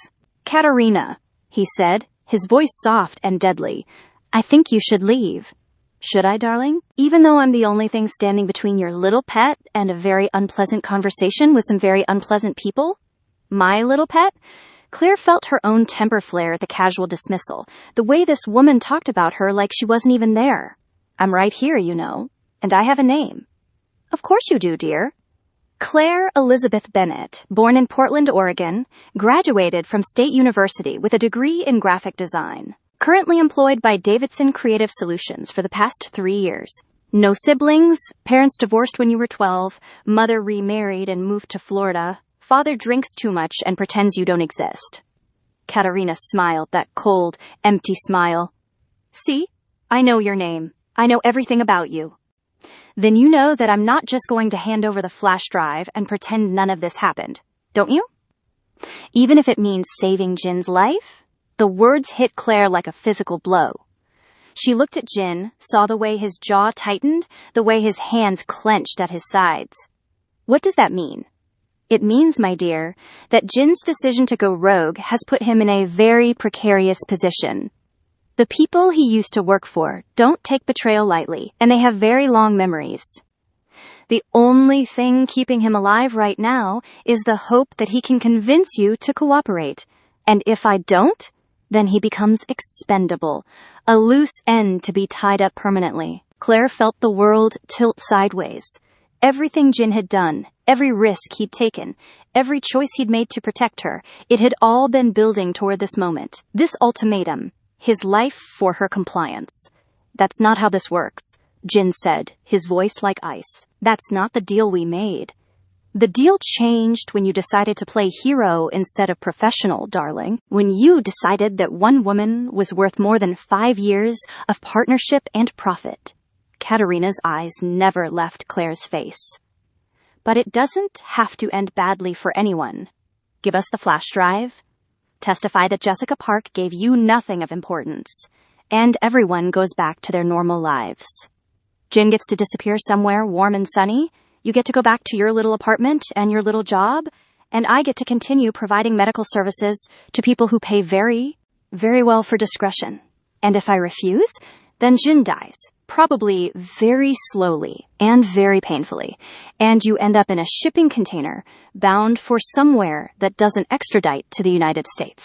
"Katerina," he said, his voice soft and deadly, "I think you should leave." "Should I, darling? Even though I'm the only thing standing between your little pet and a very unpleasant conversation with some very unpleasant people? My little pet?" Claire felt her own temper flare at the casual dismissal, the way this woman talked about her like she wasn't even there. "I'm right here, you know, and I have a name." "Of course you do, dear." Claire Elizabeth Bennett, born in Portland, Oregon, graduated from State University with a degree in graphic design. Currently employed by Davidson Creative Solutions for the past 3 years. No siblings, parents divorced when you were 12, mother remarried and moved to Florida, father drinks too much and pretends you don't exist. Katerina smiled, that cold, empty smile. "See, I know your name. I know everything about you." "Then you know that I'm not just going to hand over the flash drive and pretend none of this happened, don't you? Even if it means saving Jin's life?" The words hit Claire like a physical blow. She looked at Jin, saw the way his jaw tightened, the way his hands clenched at his sides. "What does that mean?" "It means, my dear, that Jin's decision to go rogue has put him in a very precarious position. The people he used to work for don't take betrayal lightly, and they have very long memories. The only thing keeping him alive right now is the hope that he can convince you to cooperate. And if I don't, then he becomes expendable, a loose end to be tied up permanently." Claire felt the world tilt sideways. Everything Jin had done, every risk he'd taken, every choice he'd made to protect her, it had all been building toward this moment, this ultimatum, his life for her compliance. "That's not how this works," Jin said, his voice like ice. "That's not the deal we made. The deal changed when you decided to play hero instead of professional, darling. When you decided that one woman was worth more than 5 years of partnership and profit." Katerina's eyes never left Claire's face. "But it doesn't have to end badly for anyone. Give us the flash drive. Testify that Jessica Park gave you nothing of importance. And everyone goes back to their normal lives. Jin gets to disappear somewhere warm and sunny. You get to go back to your little apartment and your little job, and I get to continue providing medical services to people who pay very, very well for discretion. And if I refuse, then Jin dies, probably very slowly and very painfully, and you end up in a shipping container bound for somewhere that doesn't extradite to the United States.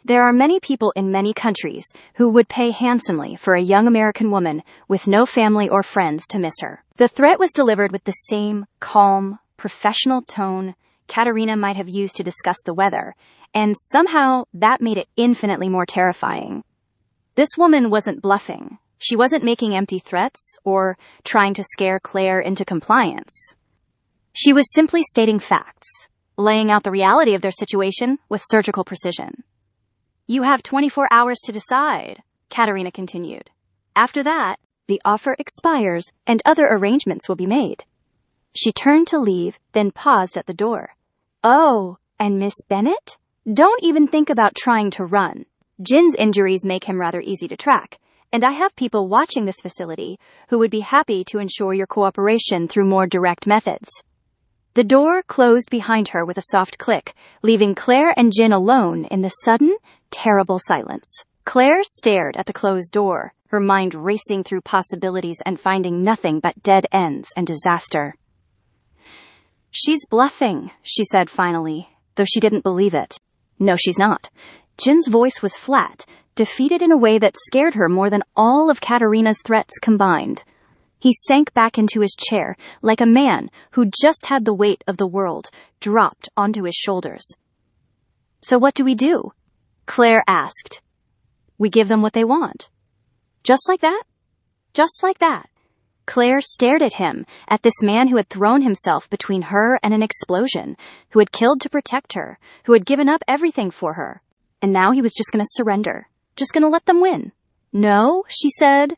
There are many people in many countries who would pay handsomely for a young American woman with no family or friends to miss her." The threat was delivered with the same calm, professional tone Katerina might have used to discuss the weather, and somehow that made it infinitely more terrifying. This woman wasn't bluffing. She wasn't making empty threats or trying to scare Claire into compliance. She was simply stating facts, laying out the reality of their situation with surgical precision. "You have 24 hours to decide," Katerina continued. "After that, the offer expires and other arrangements will be made." She turned to leave, then paused at the door. "Oh, and Miss Bennett? Don't even think about trying to run. Jin's injuries make him rather easy to track, and I have people watching this facility who would be happy to ensure your cooperation through more direct methods." The door closed behind her with a soft click, leaving Claire and Jin alone in the sudden, terrible silence. Claire stared at the closed door, her mind racing through possibilities and finding nothing but dead ends and disaster. "She's bluffing," she said finally, though she didn't believe it. "No, she's not." Jin's voice was flat, defeated in a way that scared her more than all of Katerina's threats combined. He sank back into his chair like a man who just had the weight of the world dropped onto his shoulders. "So what do we do?" Claire asked. "We give them what they want." "Just like that?" "Just like that." Claire stared at him, at this man who had thrown himself between her and an explosion, who had killed to protect her, who had given up everything for her. And now he was just going to surrender, just going to let them win. "No," she said.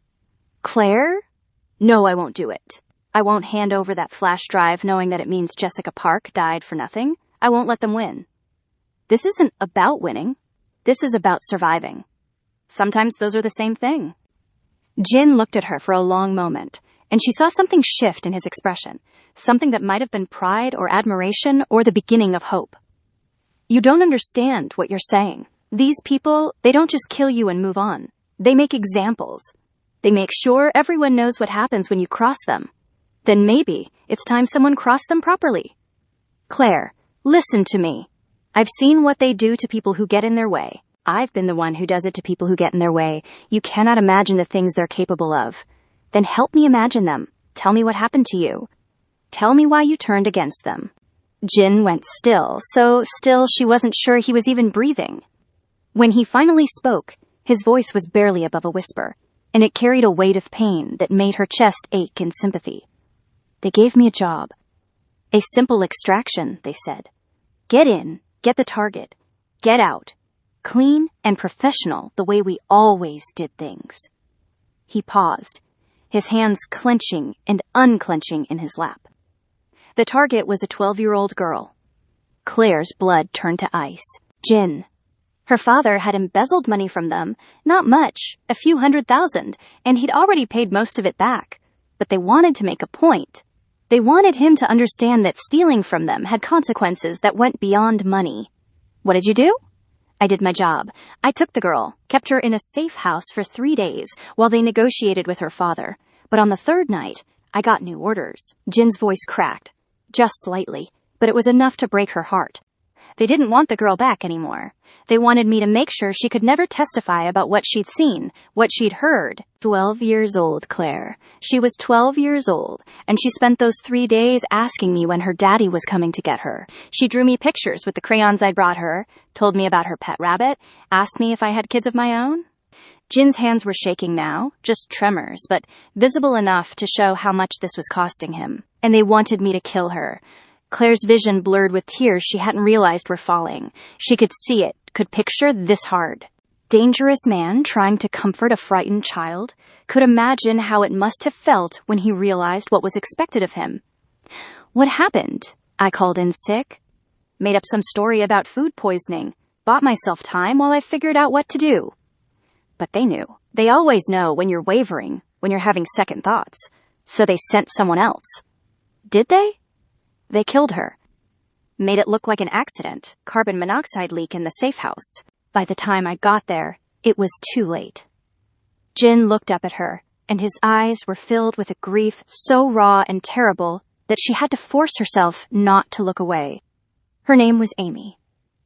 "Claire? No, I won't do it. I won't hand over that flash drive knowing that it means Jessica Park died for nothing. I won't let them win. This isn't about winning. This is about surviving. Sometimes those are the same thing." Jin looked at her for a long moment, and she saw something shift in his expression, something that might have been pride or admiration or the beginning of hope. You don't understand what you're saying. These people, they don't just kill you and move on. They make examples. They make sure everyone knows what happens when you cross them. Then maybe it's time someone crossed them properly. Claire, listen to me. I've seen what they do to people who get in their way. I've been the one who does it to people who get in their way. You cannot imagine the things they're capable of. Then help me imagine them. Tell me what happened to you. Tell me why you turned against them. Jin went still, so still she wasn't sure he was even breathing. When he finally spoke, his voice was barely above a whisper, and it carried a weight of pain that made her chest ache in sympathy. They gave me a job. A simple extraction, they said. Get in, get the target, get out. Clean and professional, the way we always did things. He paused, his hands clenching and unclenching in his lap. The target was a 12-year-old girl. Claire's blood turned to ice. Jin. Her father had embezzled money from them, not much, a few $100,000, and he'd already paid most of it back. But they wanted to make a point. They wanted him to understand that stealing from them had consequences that went beyond money. What did you do? I did my job. I took the girl, kept her in a safe house for 3 days while they negotiated with her father. But on the third night, I got new orders. Jin's voice cracked. Just slightly, but it was enough to break her heart. They didn't want the girl back anymore. They wanted me to make sure she could never testify about what she'd seen, what she'd heard. 12 years old, Claire. She was 12 years old, and she spent those 3 days asking me when her daddy was coming to get her. She drew me pictures with the crayons I'd brought her, told me about her pet rabbit, asked me if I had kids of my own. Jin's hands were shaking now, just tremors, but visible enough to show how much this was costing him. And they wanted me to kill her. Claire's vision blurred with tears she hadn't realized were falling. She could see it, could picture this hard. Dangerous man trying to comfort a frightened child, could imagine how it must have felt when he realized what was expected of him. What happened? I called in sick. Made up some story about food poisoning. Bought myself time while I figured out what to do. But they knew. They always know when you're wavering, when you're having second thoughts. So they sent someone else. Did they? They killed her. Made it look like an accident, carbon monoxide leak in the safe house. By the time I got there, it was too late. Jin looked up at her, and his eyes were filled with a grief so raw and terrible that she had to force herself not to look away. Her name was Amy.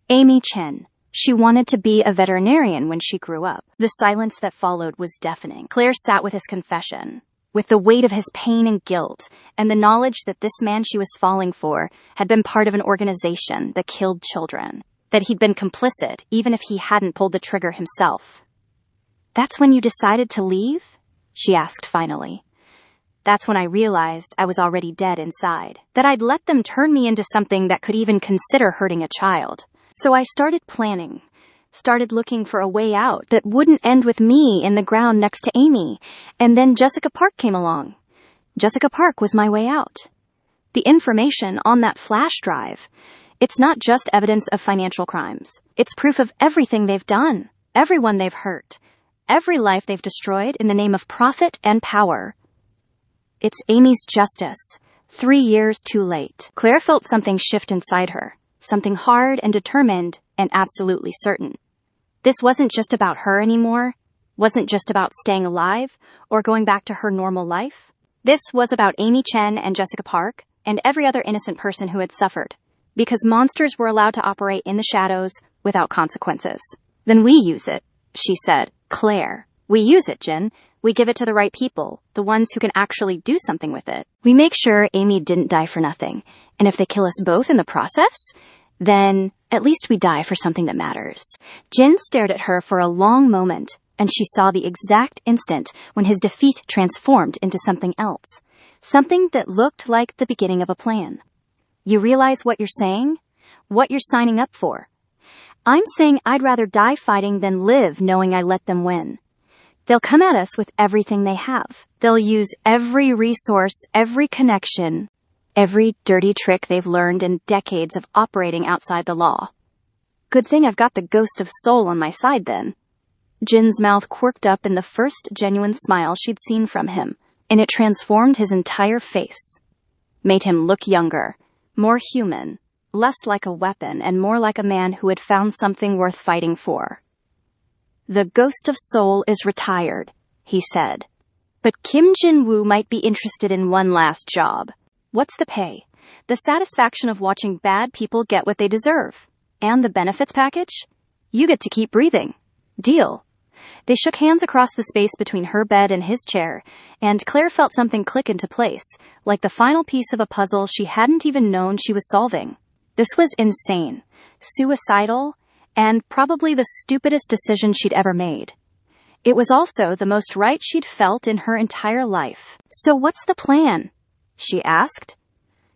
Amy Chen. She wanted to be a veterinarian when she grew up. The silence that followed was deafening. Claire sat with his confession, with the weight of his pain and guilt, and the knowledge that this man she was falling for had been part of an organization that killed children, that he'd been complicit even if he hadn't pulled the trigger himself. "That's when you decided to leave?" she asked finally. "That's when I realized I was already dead inside, that I'd let them turn me into something that could even consider hurting a child. So I started planning, started looking for a way out that wouldn't end with me in the ground next to Amy. And then Jessica Park came along. Jessica Park was my way out. The information on that flash drive, it's not just evidence of financial crimes. It's proof of everything they've done, everyone they've hurt, every life they've destroyed in the name of profit and power. It's Amy's justice, 3 years too late." Claire felt something shift inside her. Something hard and determined and absolutely certain. This wasn't just about her anymore, wasn't just about staying alive or going back to her normal life. This was about Amy Chen and Jessica Park and every other innocent person who had suffered, because monsters were allowed to operate in the shadows without consequences. "Then we use it," she said. "Claire, we use it, Jin. We give it to the right people, the ones who can actually do something with it. We make sure Amy didn't die for nothing, and if they kill us both in the process, then at least we die for something that matters." Jin stared at her for a long moment, and she saw the exact instant when his defeat transformed into something else, something that looked like the beginning of a plan. "You realize what you're saying? What you're signing up for? I'm saying I'd rather die fighting than live knowing I let them win. They'll come at us with everything they have. They'll use every resource, every connection, every dirty trick they've learned in decades of operating outside the law. Good thing I've got the ghost of soul on my side then." Jin's mouth quirked up in the first genuine smile she'd seen from him, and it transformed his entire face. Made him look younger, more human, less like a weapon and more like a man who had found something worth fighting for. "The ghost of Seoul is retired," he said. "But Kim Jin-woo might be interested in one last job." "What's the pay?" "The satisfaction of watching bad people get what they deserve." "And the benefits package?" "You get to keep breathing." "Deal." They shook hands across the space between her bed and his chair, and Claire felt something click into place, like the final piece of a puzzle she hadn't even known she was solving. This was insane, suicidal, and probably the stupidest decision she'd ever made. It was also the most right she'd felt in her entire life. "So what's the plan?" she asked.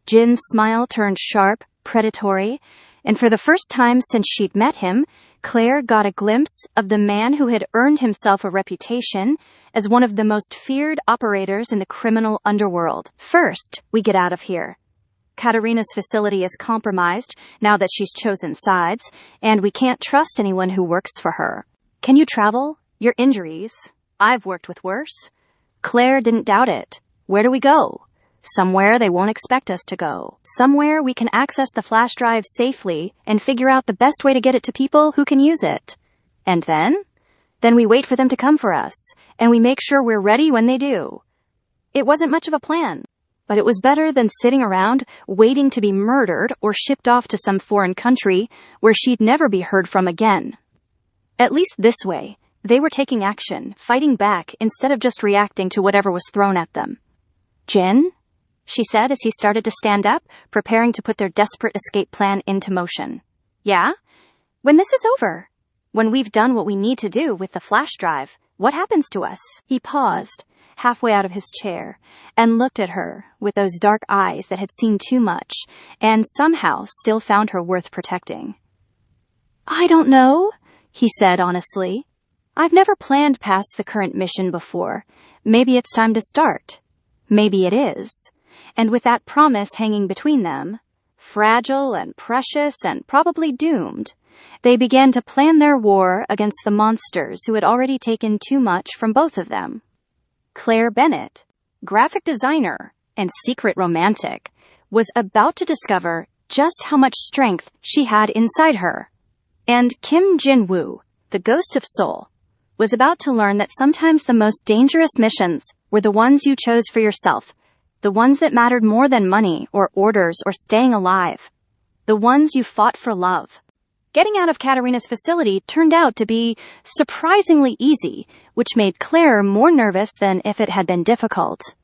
Jin's smile turned sharp, predatory, and for the first time since she'd met him, Claire got a glimpse of the man who had earned himself a reputation as one of the most feared operators in the criminal underworld. "First, we get out of here. Katerina's facility is compromised now that she's chosen sides, and we can't trust anyone who works for her. Can you travel? Your injuries. I've worked with worse." Claire didn't doubt it. "Where do we go?" "Somewhere they won't expect us to go. Somewhere we can access the flash drive safely and figure out the best way to get it to people who can use it. And then? Then we wait for them to come for us, and we make sure we're ready when they do." It wasn't much of a plan, but it was better than sitting around waiting to be murdered or shipped off to some foreign country where she'd never be heard from again. At least this way, they were taking action, fighting back instead of just reacting to whatever was thrown at them. "Jin?" she said as he started to stand up, preparing to put their desperate escape plan into motion. "Yeah? When this is over? When we've done what we need to do with the flash drive, what happens to us?" He paused, halfway out of his chair, and looked at her with those dark eyes that had seen too much and somehow still found her worth protecting. "I don't know," he said honestly. "I've never planned past the current mission before. Maybe it's time to start. Maybe it is." And with that promise hanging between them, fragile and precious and probably doomed, they began to plan their war against the monsters who had already taken too much from both of them. Claire Bennett, graphic designer and secret romantic, was about to discover just how much strength she had inside her. And Kim Jin-woo, the ghost of Seoul, was about to learn that sometimes the most dangerous missions were the ones you chose for yourself, the ones that mattered more than money or orders or staying alive, the ones you fought for love. Getting out of Katerina's facility turned out to be surprisingly easy, which made Claire more nervous than if it had been difficult.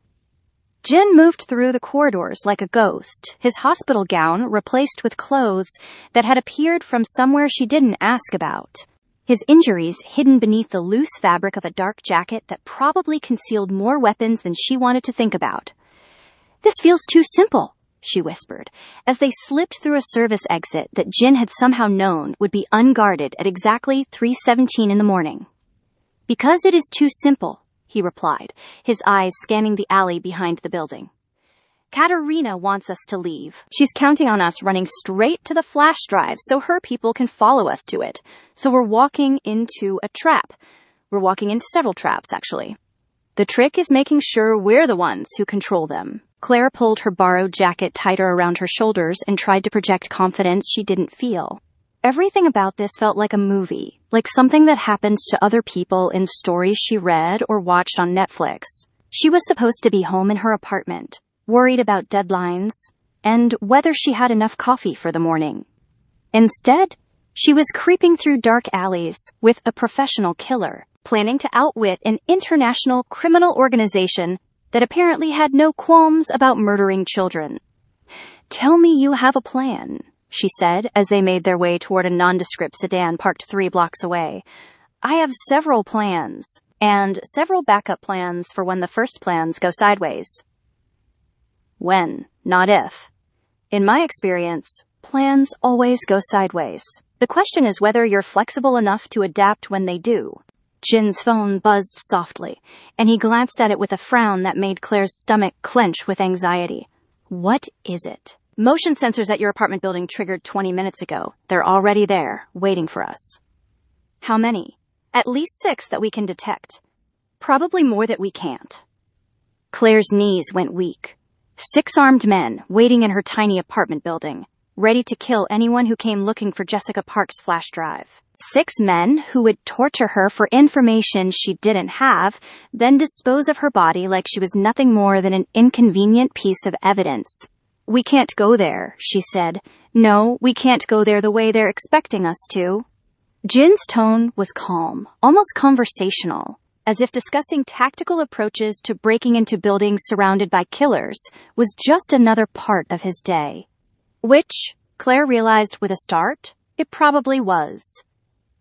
Jin moved through the corridors like a ghost, his hospital gown replaced with clothes that had appeared from somewhere she didn't ask about, his injuries hidden beneath the loose fabric of a dark jacket that probably concealed more weapons than she wanted to think about. "This feels too simple," she whispered, as they slipped through a service exit that Jin had somehow known would be unguarded at exactly 3:17 in the morning. "Because it is too simple," he replied, his eyes scanning the alley behind the building. "Katerina wants us to leave. She's counting on us running straight to the flash drive so her people can follow us to it. So we're walking into a trap. We're walking into several traps, actually. The trick is making sure we're the ones who control them." Claire pulled her borrowed jacket tighter around her shoulders and tried to project confidence she didn't feel. Everything about this felt like a movie, like something that happened to other people in stories she read or watched on Netflix. She was supposed to be home in her apartment, worried about deadlines and whether she had enough coffee for the morning. Instead, she was creeping through dark alleys with a professional killer, planning to outwit an international criminal organization that apparently had no qualms about murdering children. "Tell me you have a plan," she said as they made their way toward a nondescript sedan parked 3 blocks away. "I have several plans, and several backup plans for when the first plans go sideways." When, not if. In my experience, plans always go sideways. The question is whether you're flexible enough to adapt when they do. Jin's phone buzzed softly, and he glanced at it with a frown that made Claire's stomach clench with anxiety. "What is it?" "Motion sensors at your apartment building triggered 20 minutes ago. They're already there, waiting for us." "How many?" "At least 6 that we can detect. Probably more that we can't." Claire's knees went weak. 6 armed men waiting in her tiny apartment building, ready to kill anyone who came looking for Jessica Park's flash drive. 6 men who would torture her for information she didn't have, then dispose of her body like she was nothing more than an inconvenient piece of evidence. "We can't go there," she said. "No, we can't go there the way they're expecting us to." Jin's tone was calm, almost conversational, as if discussing tactical approaches to breaking into buildings surrounded by killers was just another part of his day. Which, Claire realized with a start, it probably was.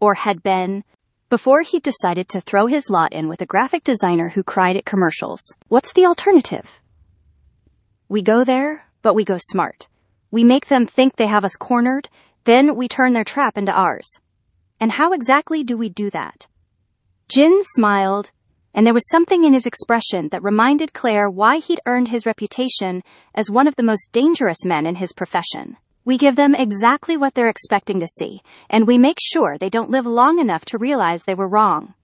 Or had been, before he decided to throw his lot in with a graphic designer who cried at commercials. What's the alternative? We go there, but we go smart. We make them think they have us cornered, then we turn their trap into ours. And how exactly do we do that? Jin smiled, and there was something in his expression that reminded Claire why he'd earned his reputation as one of the most dangerous men in his profession. We give them exactly what they're expecting to see, and we make sure they don't live long enough to realize they were wrong.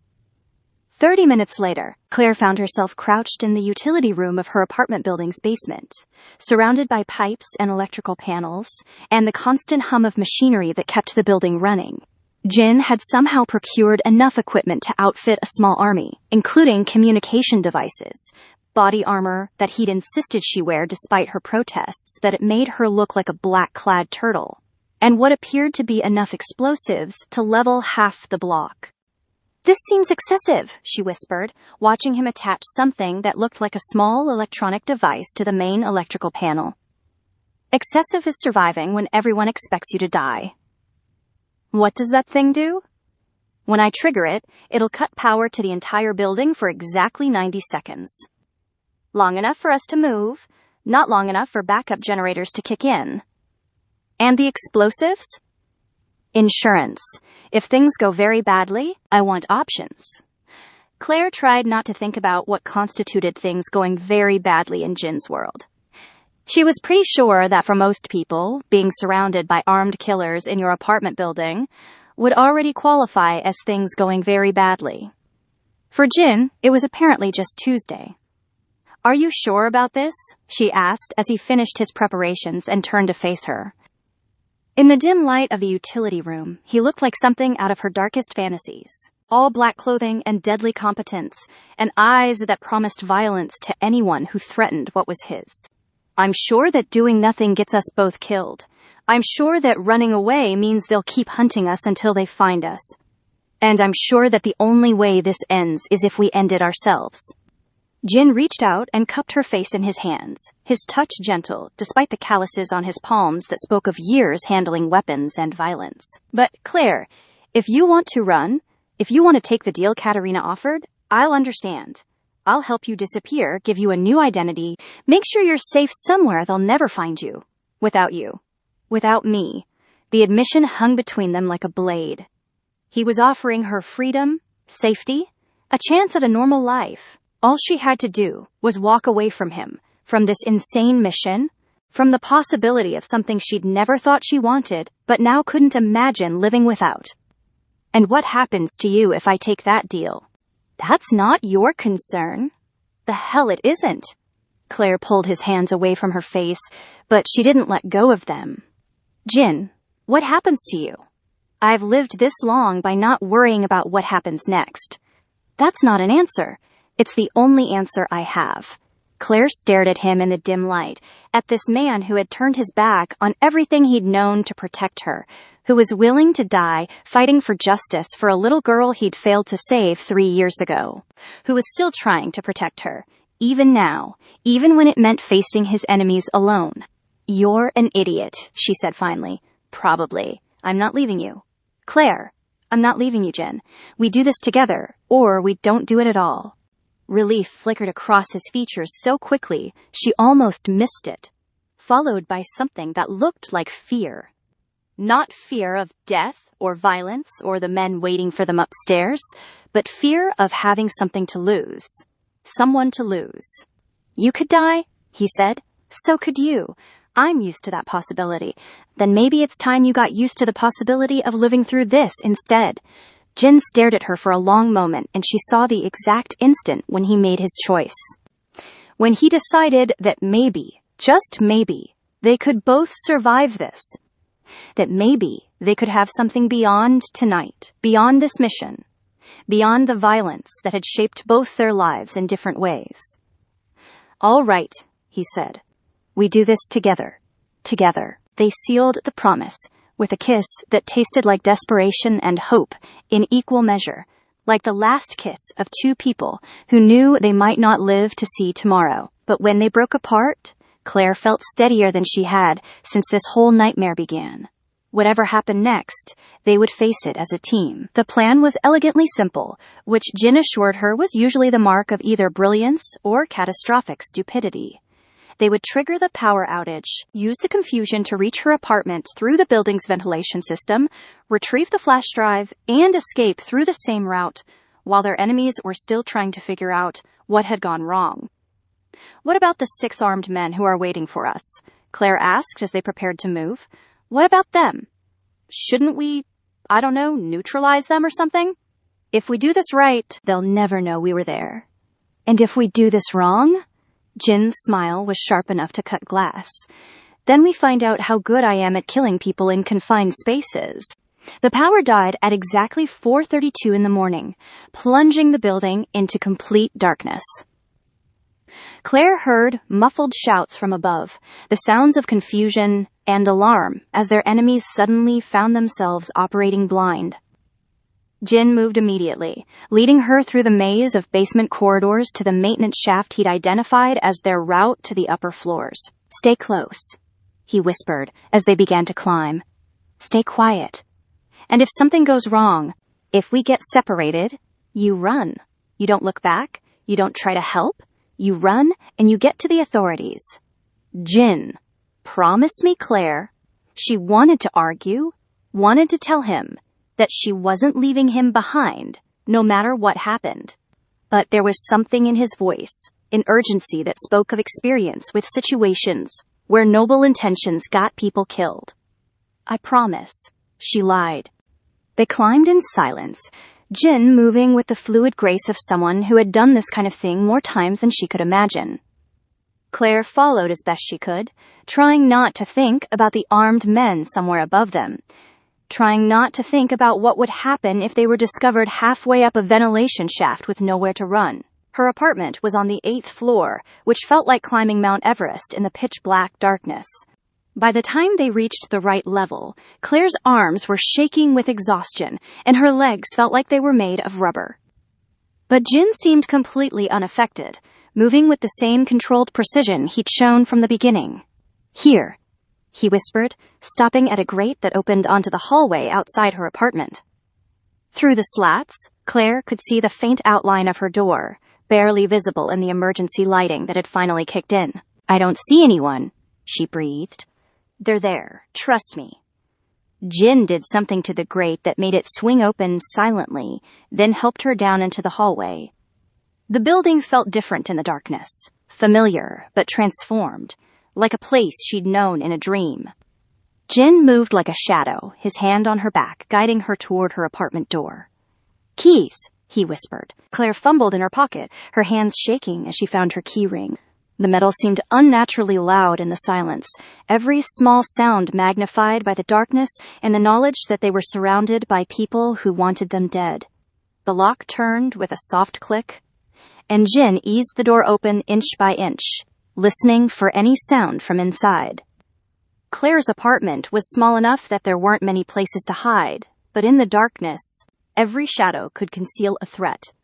30 minutes later, Claire found herself crouched in the utility room of her apartment building's basement, surrounded by pipes and electrical panels, and the constant hum of machinery that kept the building running. Jin had somehow procured enough equipment to outfit a small army, including communication devices, body armor that he'd insisted she wear despite her protests that it made her look like a black-clad turtle, and what appeared to be enough explosives to level half the block. "This seems excessive," she whispered, watching him attach something that looked like a small electronic device to the main electrical panel. "Excessive is surviving when everyone expects you to die." "What does that thing do?" "When I trigger it, it'll cut power to the entire building for exactly 90 seconds. Long enough for us to move, not long enough for backup generators to kick in." "And the explosives?" "Insurance. If things go very badly, I want options." Claire tried not to think about what constituted things going very badly in Jin's world. She was pretty sure that for most people, being surrounded by armed killers in your apartment building would already qualify as things going very badly. For Jin, it was apparently just Tuesday. "Are you sure about this?" she asked as he finished his preparations and turned to face her. In the dim light of the utility room, he looked like something out of her darkest fantasies. All black clothing and deadly competence, and eyes that promised violence to anyone who threatened what was his. "I'm sure that doing nothing gets us both killed. I'm sure that running away means they'll keep hunting us until they find us. And I'm sure that the only way this ends is if we end it ourselves." Jin reached out and cupped her face in his hands, his touch gentle, despite the calluses on his palms that spoke of years handling weapons and violence. "But, Claire, if you want to run, if you want to take the deal Katarina offered, I'll understand. I'll help you disappear, give you a new identity, make sure you're safe somewhere they'll never find you. Without you. Without me." The admission hung between them like a blade. He was offering her freedom, safety, a chance at a normal life. All she had to do was walk away from him, from this insane mission, from the possibility of something she'd never thought she wanted, but now couldn't imagine living without. "And what happens to you if I take that deal?" "That's not your concern." "The hell it isn't." Claire pulled his hands away from her face, but she didn't let go of them. "Jin, what happens to you? I've lived this long by not worrying about what happens next." "That's not an answer. It's the only answer I have." Claire stared at him in the dim light, at this man who had turned his back on everything he'd known to protect her, who was willing to die fighting for justice for a little girl he'd failed to save 3 years ago, who was still trying to protect her, even now, even when it meant facing his enemies alone. "You're an idiot," she said finally. "Probably. I'm not leaving you." "Claire, I'm not leaving you, Jin. We do this together, or we don't do it at all." Relief flickered across his features so quickly she almost missed it, followed by something that looked like fear. Not fear of death or violence or the men waiting for them upstairs, but fear of having something to lose. Someone to lose. "You could die," he said. "So could you. I'm used to that possibility. Then maybe it's time you got used to the possibility of living through this instead." Jin stared at her for a long moment, and she saw the exact instant when he made his choice. when he decided that maybe, just maybe, they could both survive this. That maybe they could have something beyond tonight, beyond this mission, beyond the violence that had shaped both their lives in different ways. "All right," he said. "We do this together. Together." They sealed the promise with a kiss that tasted like desperation and hope in equal measure, like the last kiss of two people who knew they might not live to see tomorrow. But when they broke apart, Claire felt steadier than she had since this whole nightmare began. Whatever happened next, they would face it as a team. The plan was elegantly simple, which Jin assured her was usually the mark of either brilliance or catastrophic stupidity. They would trigger the power outage, use the confusion to reach her apartment through the building's ventilation system, retrieve the flash drive, and escape through the same route, while their enemies were still trying to figure out what had gone wrong. "What about the 6 armed men who are waiting for us?" Claire asked as they prepared to move. "What about them? Shouldn't we, neutralize them or something? If we do this right, they'll never know we were there. And if we do this wrong?" Jin's smile was sharp enough to cut glass. "Then we find out how good I am at killing people in confined spaces." The power died at exactly 4:32 in the morning, plunging the building into complete darkness. Claire heard muffled shouts from above, the sounds of confusion and alarm as their enemies suddenly found themselves operating blind. Jin moved immediately, leading her through the maze of basement corridors to the maintenance shaft he'd identified as their route to the upper floors. "Stay close," he whispered as they began to climb. "Stay quiet. And if something goes wrong, if we get separated, you run. You don't look back, you don't try to help, you run and you get to the authorities." Jin, promise me, Claire. She wanted to argue, wanted to tell him that she wasn't leaving him behind, no matter what happened. But there was something in his voice, an urgency that spoke of experience with situations where noble intentions got people killed. "I promise," she lied. They climbed in silence, Jin moving with the fluid grace of someone who had done this kind of thing more times than she could imagine. Claire followed as best she could, trying not to think about the armed men somewhere above them, trying not to think about what would happen if they were discovered halfway up a ventilation shaft with nowhere to run. Her apartment was on the 8th floor, which felt like climbing Mount Everest in the pitch-black darkness. By the time they reached the right level, Claire's arms were shaking with exhaustion, and her legs felt like they were made of rubber. But Jin seemed completely unaffected, moving with the same controlled precision he'd shown from the beginning. "Here," he whispered, stopping at a grate that opened onto the hallway outside her apartment. Through the slats, Claire could see the faint outline of her door, barely visible in the emergency lighting that had finally kicked in. "I don't see anyone," she breathed. "They're there, trust me." Jin did something to the grate that made it swing open silently, then helped her down into the hallway. The building felt different in the darkness, familiar but transformed, like a place she'd known in a dream. Jin moved like a shadow, his hand on her back, guiding her toward her apartment door. "Keys," he whispered. Claire fumbled in her pocket, her hands shaking as she found her key ring. The metal seemed unnaturally loud in the silence, every small sound magnified by the darkness and the knowledge that they were surrounded by people who wanted them dead. The lock turned with a soft click, and Jin eased the door open inch by inch, listening for any sound from inside. Claire's apartment was small enough that there weren't many places to hide, but in the darkness, every shadow could conceal a threat.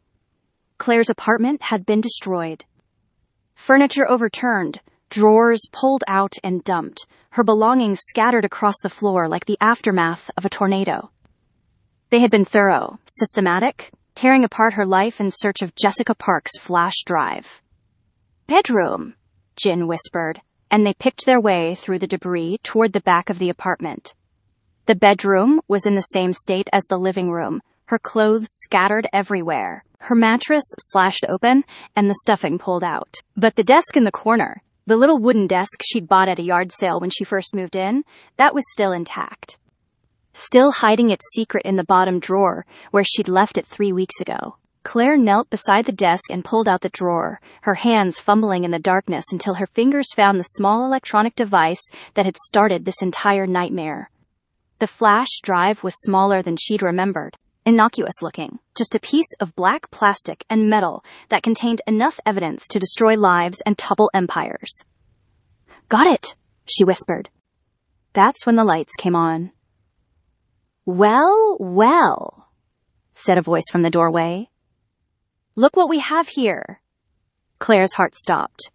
Claire's apartment had been destroyed. Furniture overturned, drawers pulled out and dumped, her belongings scattered across the floor like the aftermath of a tornado. They had been thorough, systematic, tearing apart her life in search of Jessica Park's flash drive. "Bedroom," Jin whispered, and they picked their way through the debris toward the back of the apartment. The bedroom was in the same state as the living room, her clothes scattered everywhere, her mattress slashed open, and the stuffing pulled out. But the desk in the corner, the little wooden desk she'd bought at a yard sale when she first moved in, that was still intact. Still hiding its secret in the bottom drawer, where she'd left it 3 weeks ago. Claire knelt beside the desk and pulled out the drawer, her hands fumbling in the darkness until her fingers found the small electronic device that had started this entire nightmare. The flash drive was smaller than she'd remembered, innocuous looking, just a piece of black plastic and metal that contained enough evidence to destroy lives and topple empires. "Got it," she whispered. That's when the lights came on. "Well, well," said a voice from the doorway. "Look what we have here." Claire's heart stopped.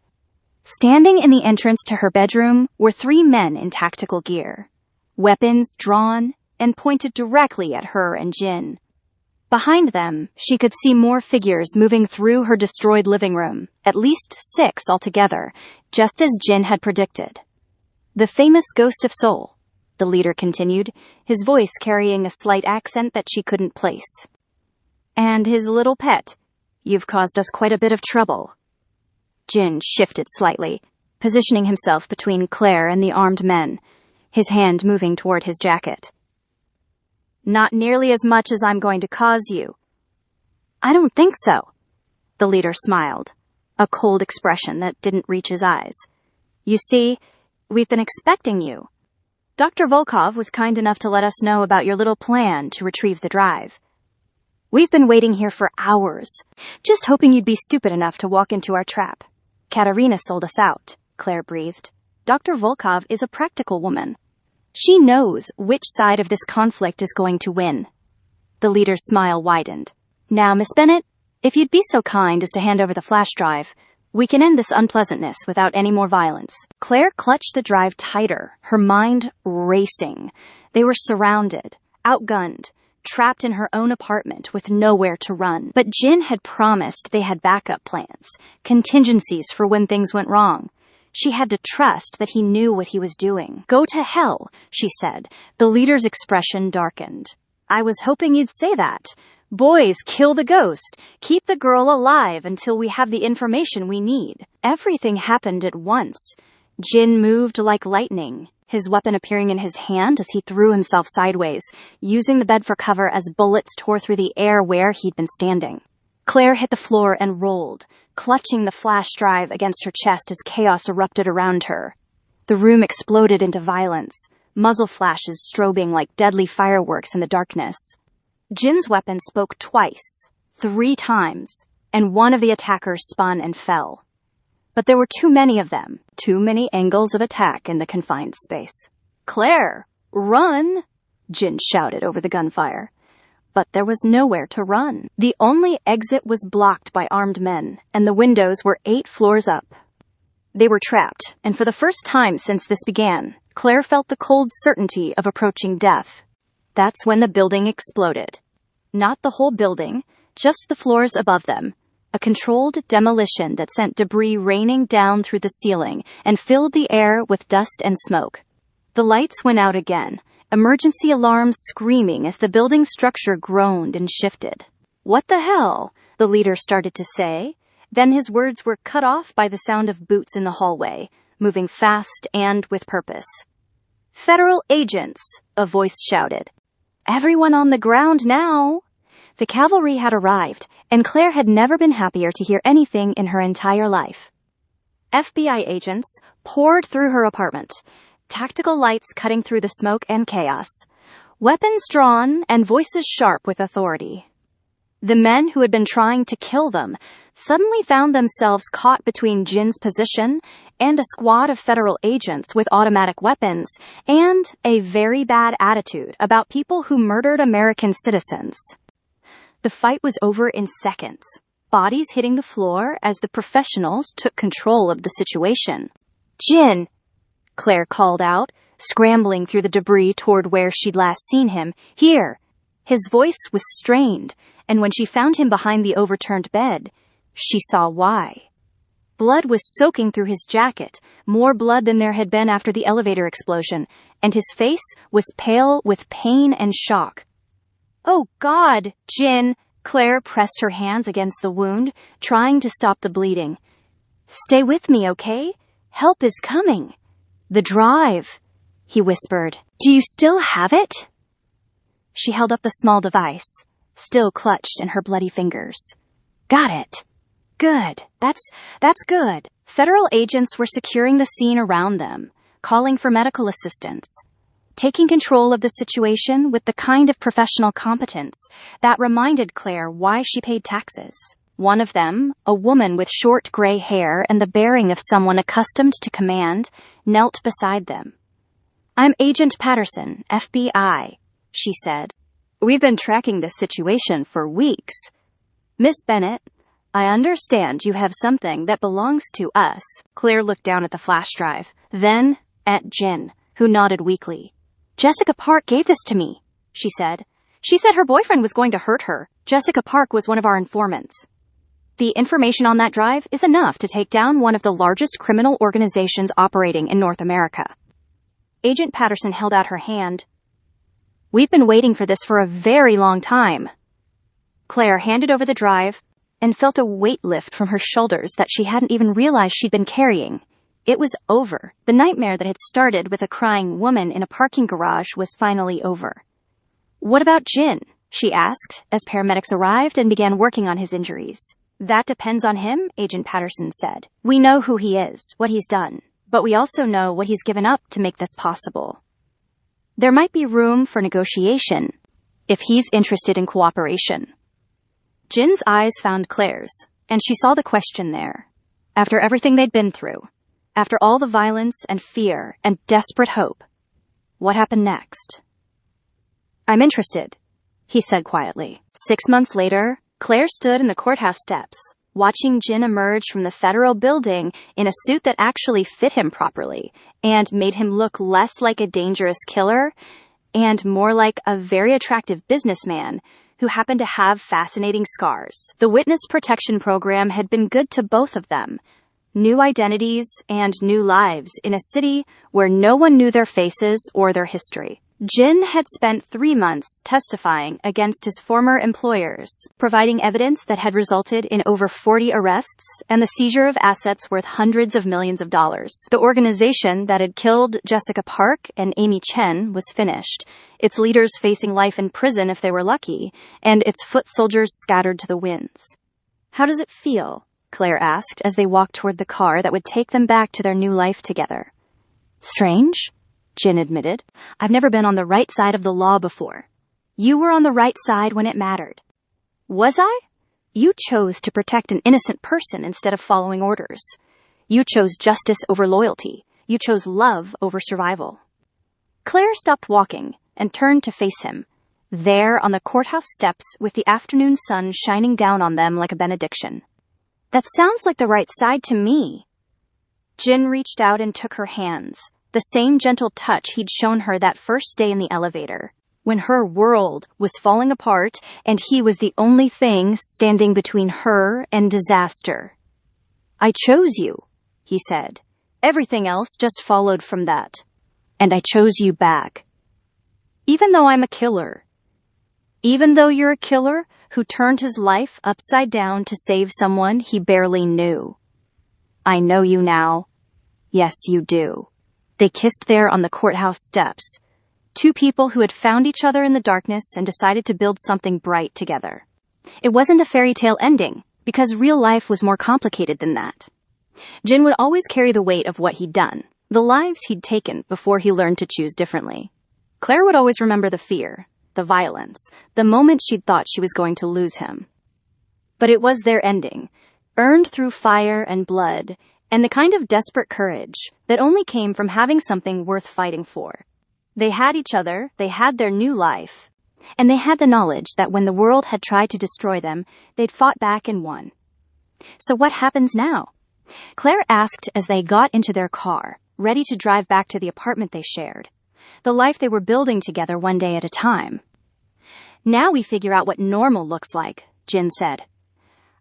Standing in the entrance to her bedroom were 3 men in tactical gear, weapons drawn and pointed directly at her and Jin. Behind them, she could see more figures moving through her destroyed living room, at least 6 altogether, just as Jin had predicted. "The famous ghost of Seoul," the leader continued, his voice carrying a slight accent that she couldn't place. "And his little pet. You've caused us quite a bit of trouble." Jin shifted slightly, positioning himself between Claire and the armed men, his hand moving toward his jacket. "Not nearly as much as I'm going to cause you." "I don't think so." The leader smiled, a cold expression that didn't reach his eyes. "You see, we've been expecting you. Dr. Volkov was kind enough to let us know about your little plan to retrieve the drive. We've been waiting here for hours, just hoping you'd be stupid enough to walk into our trap. Katerina sold us out," Claire breathed. "Dr. Volkov is a practical woman. She knows which side of this conflict is going to win." The leader's smile widened. "Now, Miss Bennett, if you'd be so kind as to hand over the flash drive, we can end this unpleasantness without any more violence." Claire clutched the drive tighter, her mind racing. They were surrounded, outgunned, trapped in her own apartment with nowhere to run. But Jin had promised they had backup plans, contingencies for when things went wrong. She had to trust that he knew what he was doing. "Go to hell," she said. The leader's expression darkened. "I was hoping you'd say that. Boys, kill the ghost. Keep the girl alive until we have the information we need." Everything happened at once. Jin moved like lightning, his weapon appearing in his hand as he threw himself sideways, using the bed for cover as bullets tore through the air where he'd been standing. Claire hit the floor and rolled, clutching the flash drive against her chest as chaos erupted around her. The room exploded into violence, muzzle flashes strobing like deadly fireworks in the darkness. Jin's weapon spoke twice, 3 times, and one of the attackers spun and fell. But there were too many of them, too many angles of attack in the confined space. "Claire, run!" Jin shouted over the gunfire. But there was nowhere to run. The only exit was blocked by armed men, and the windows were 8 floors up. They were trapped, and for the first time since this began, Claire felt the cold certainty of approaching death. That's when the building exploded. Not the whole building, just the floors above them. A controlled demolition that sent debris raining down through the ceiling and filled the air with dust and smoke. The lights went out again, emergency alarms screaming as the building structure groaned and shifted. "What the hell?" the leader started to say. Then his words were cut off by the sound of boots in the hallway, moving fast and with purpose. "Federal agents," a voice shouted. "Everyone on the ground now." The cavalry had arrived, and Claire had never been happier to hear anything in her entire life. FBI agents poured through her apartment, tactical lights cutting through the smoke and chaos, weapons drawn and voices sharp with authority. The men who had been trying to kill them suddenly found themselves caught between Jin's position and a squad of federal agents with automatic weapons and a very bad attitude about people who murdered American citizens. The fight was over in seconds, bodies hitting the floor as the professionals took control of the situation. "Jin!" Claire called out, scrambling through the debris toward where she'd last seen him. "Here!" His voice was strained, and when she found him behind the overturned bed, she saw why. Blood was soaking through his jacket, more blood than there had been after the elevator explosion, and his face was pale with pain and shock. "Oh, God, Jin!" Claire pressed her hands against the wound, trying to stop the bleeding. "Stay with me, okay? Help is coming." "The drive," he whispered. "Do you still have it?" She held up the small device, still clutched in her bloody fingers. Got it. Good. That's good. Federal agents were securing the scene around them, calling for medical assistance, taking control of the situation with the kind of professional competence that reminded Claire why she paid taxes. One of them, a woman with short gray hair and the bearing of someone accustomed to command, knelt beside them. "I'm Agent Patterson, FBI," she said. "We've been tracking this situation for weeks. Miss Bennett, I understand you have something that belongs to us." Claire looked down at the flash drive, then at Jin, who nodded weakly. "Jessica Park gave this to me," she said. "She said her boyfriend was going to hurt her. Jessica Park was one of our informants. The information on that drive is enough to take down one of the largest criminal organizations operating in North America." Agent Patterson held out her hand. "We've been waiting for this for a very long time." Claire handed over the drive and felt a weight lift from her shoulders that she hadn't even realized she'd been carrying. It was over. The nightmare that had started with a crying woman in a parking garage was finally over. "What about Jin?" she asked as paramedics arrived and began working on his injuries. "That depends on him," Agent Patterson said. "We know who he is, what he's done, but we also know what he's given up to make this possible. There might be room for negotiation if he's interested in cooperation." Jin's eyes found Claire's, and she saw the question there. After everything they'd been through, after all the violence and fear and desperate hope, what happened next? "I'm interested," he said quietly. 6 months later, Claire stood in the courthouse steps, watching Jin emerge from the federal building in a suit that actually fit him properly and made him look less like a dangerous killer and more like a very attractive businessman who happened to have fascinating scars. The witness protection program had been good to both of them. New identities and new lives in a city where no one knew their faces or their history. Jin had spent 3 months testifying against his former employers, providing evidence that had resulted in over 40 arrests and the seizure of assets worth hundreds of millions of dollars. The organization that had killed Jessica Park and Amy Chen was finished, its leaders facing life in prison if they were lucky, and its foot soldiers scattered to the winds. "How does it feel?" Claire asked as they walked toward the car that would take them back to their new life together. "Strange," Jin admitted. "I've never been on the right side of the law before." "You were on the right side when it mattered." "Was I?" "You chose to protect an innocent person instead of following orders. You chose justice over loyalty. You chose love over survival." Claire stopped walking and turned to face him, there on the courthouse steps with the afternoon sun shining down on them like a benediction. "That sounds like the right side to me." Jin reached out and took her hands, the same gentle touch he'd shown her that first day in the elevator, when her world was falling apart and he was the only thing standing between her and disaster. "I chose you," he said. "Everything else just followed from that. And I chose you back. Even though I'm a killer. Even though you're a killer who turned his life upside down to save someone he barely knew. I know you now. Yes, you do." They kissed there on the courthouse steps. Two people who had found each other in the darkness and decided to build something bright together. It wasn't a fairy tale ending, because real life was more complicated than that. Jin would always carry the weight of what he'd done, the lives he'd taken before he learned to choose differently. Claire would always remember the fear, the violence, the moment she'd thought she was going to lose him. But it was their ending, earned through fire and blood, and the kind of desperate courage that only came from having something worth fighting for. They had each other, they had their new life, and they had the knowledge that when the world had tried to destroy them, they'd fought back and won. So what happens now? Claire asked as they got into their car, ready to drive back to the apartment they shared, the life they were building together one day at a time. "Now we figure out what normal looks like," Jin said.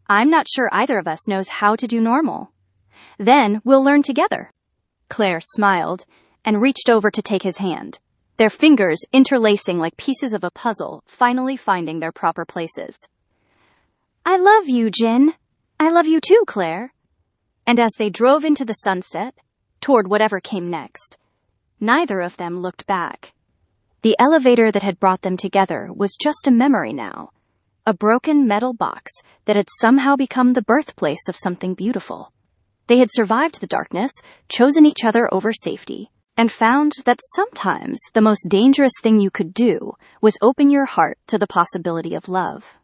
"I'm not sure either of us knows how to do normal. Then we'll learn together." Claire smiled and reached over to take his hand, their fingers interlacing like pieces of a puzzle, finally finding their proper places. "I love you, Jin. I love you too, Claire." And as they drove into the sunset, toward whatever came next, neither of them looked back. The elevator that had brought them together was just a memory now, A broken metal box that had somehow become the birthplace of something beautiful. They had survived the darkness, chosen each other over safety, and found that sometimes the most dangerous thing you could do was open your heart to the possibility of love.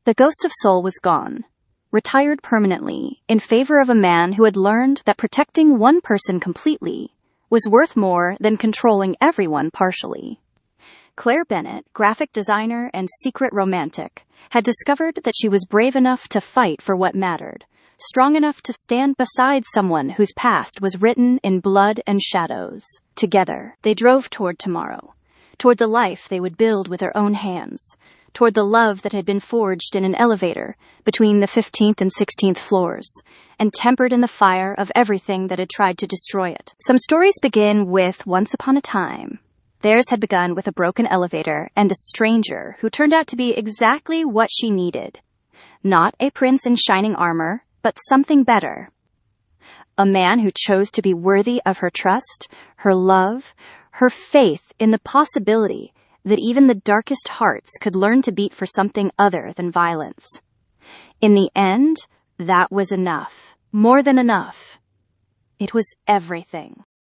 The ghost of Soul was gone, retired permanently in favor of a man who had learned that protecting one person completely was worth more than controlling everyone partially. Claire Bennett, graphic designer and secret romantic, had discovered that she was brave enough to fight for what mattered, strong enough to stand beside someone whose past was written in blood and shadows. Together, they drove toward tomorrow, toward the life they would build with their own hands, toward the love that had been forged in an elevator between the 15th and 16th floors, and tempered in the fire of everything that had tried to destroy it. Some stories begin with once upon a time. Theirs had begun with a broken elevator and a stranger who turned out to be exactly what she needed. Not a prince in shining armor, but something better. A man who chose to be worthy of her trust, her love, her faith in the possibility that even the darkest hearts could learn to beat for something other than violence. In the end, that was enough. More than enough. It was everything.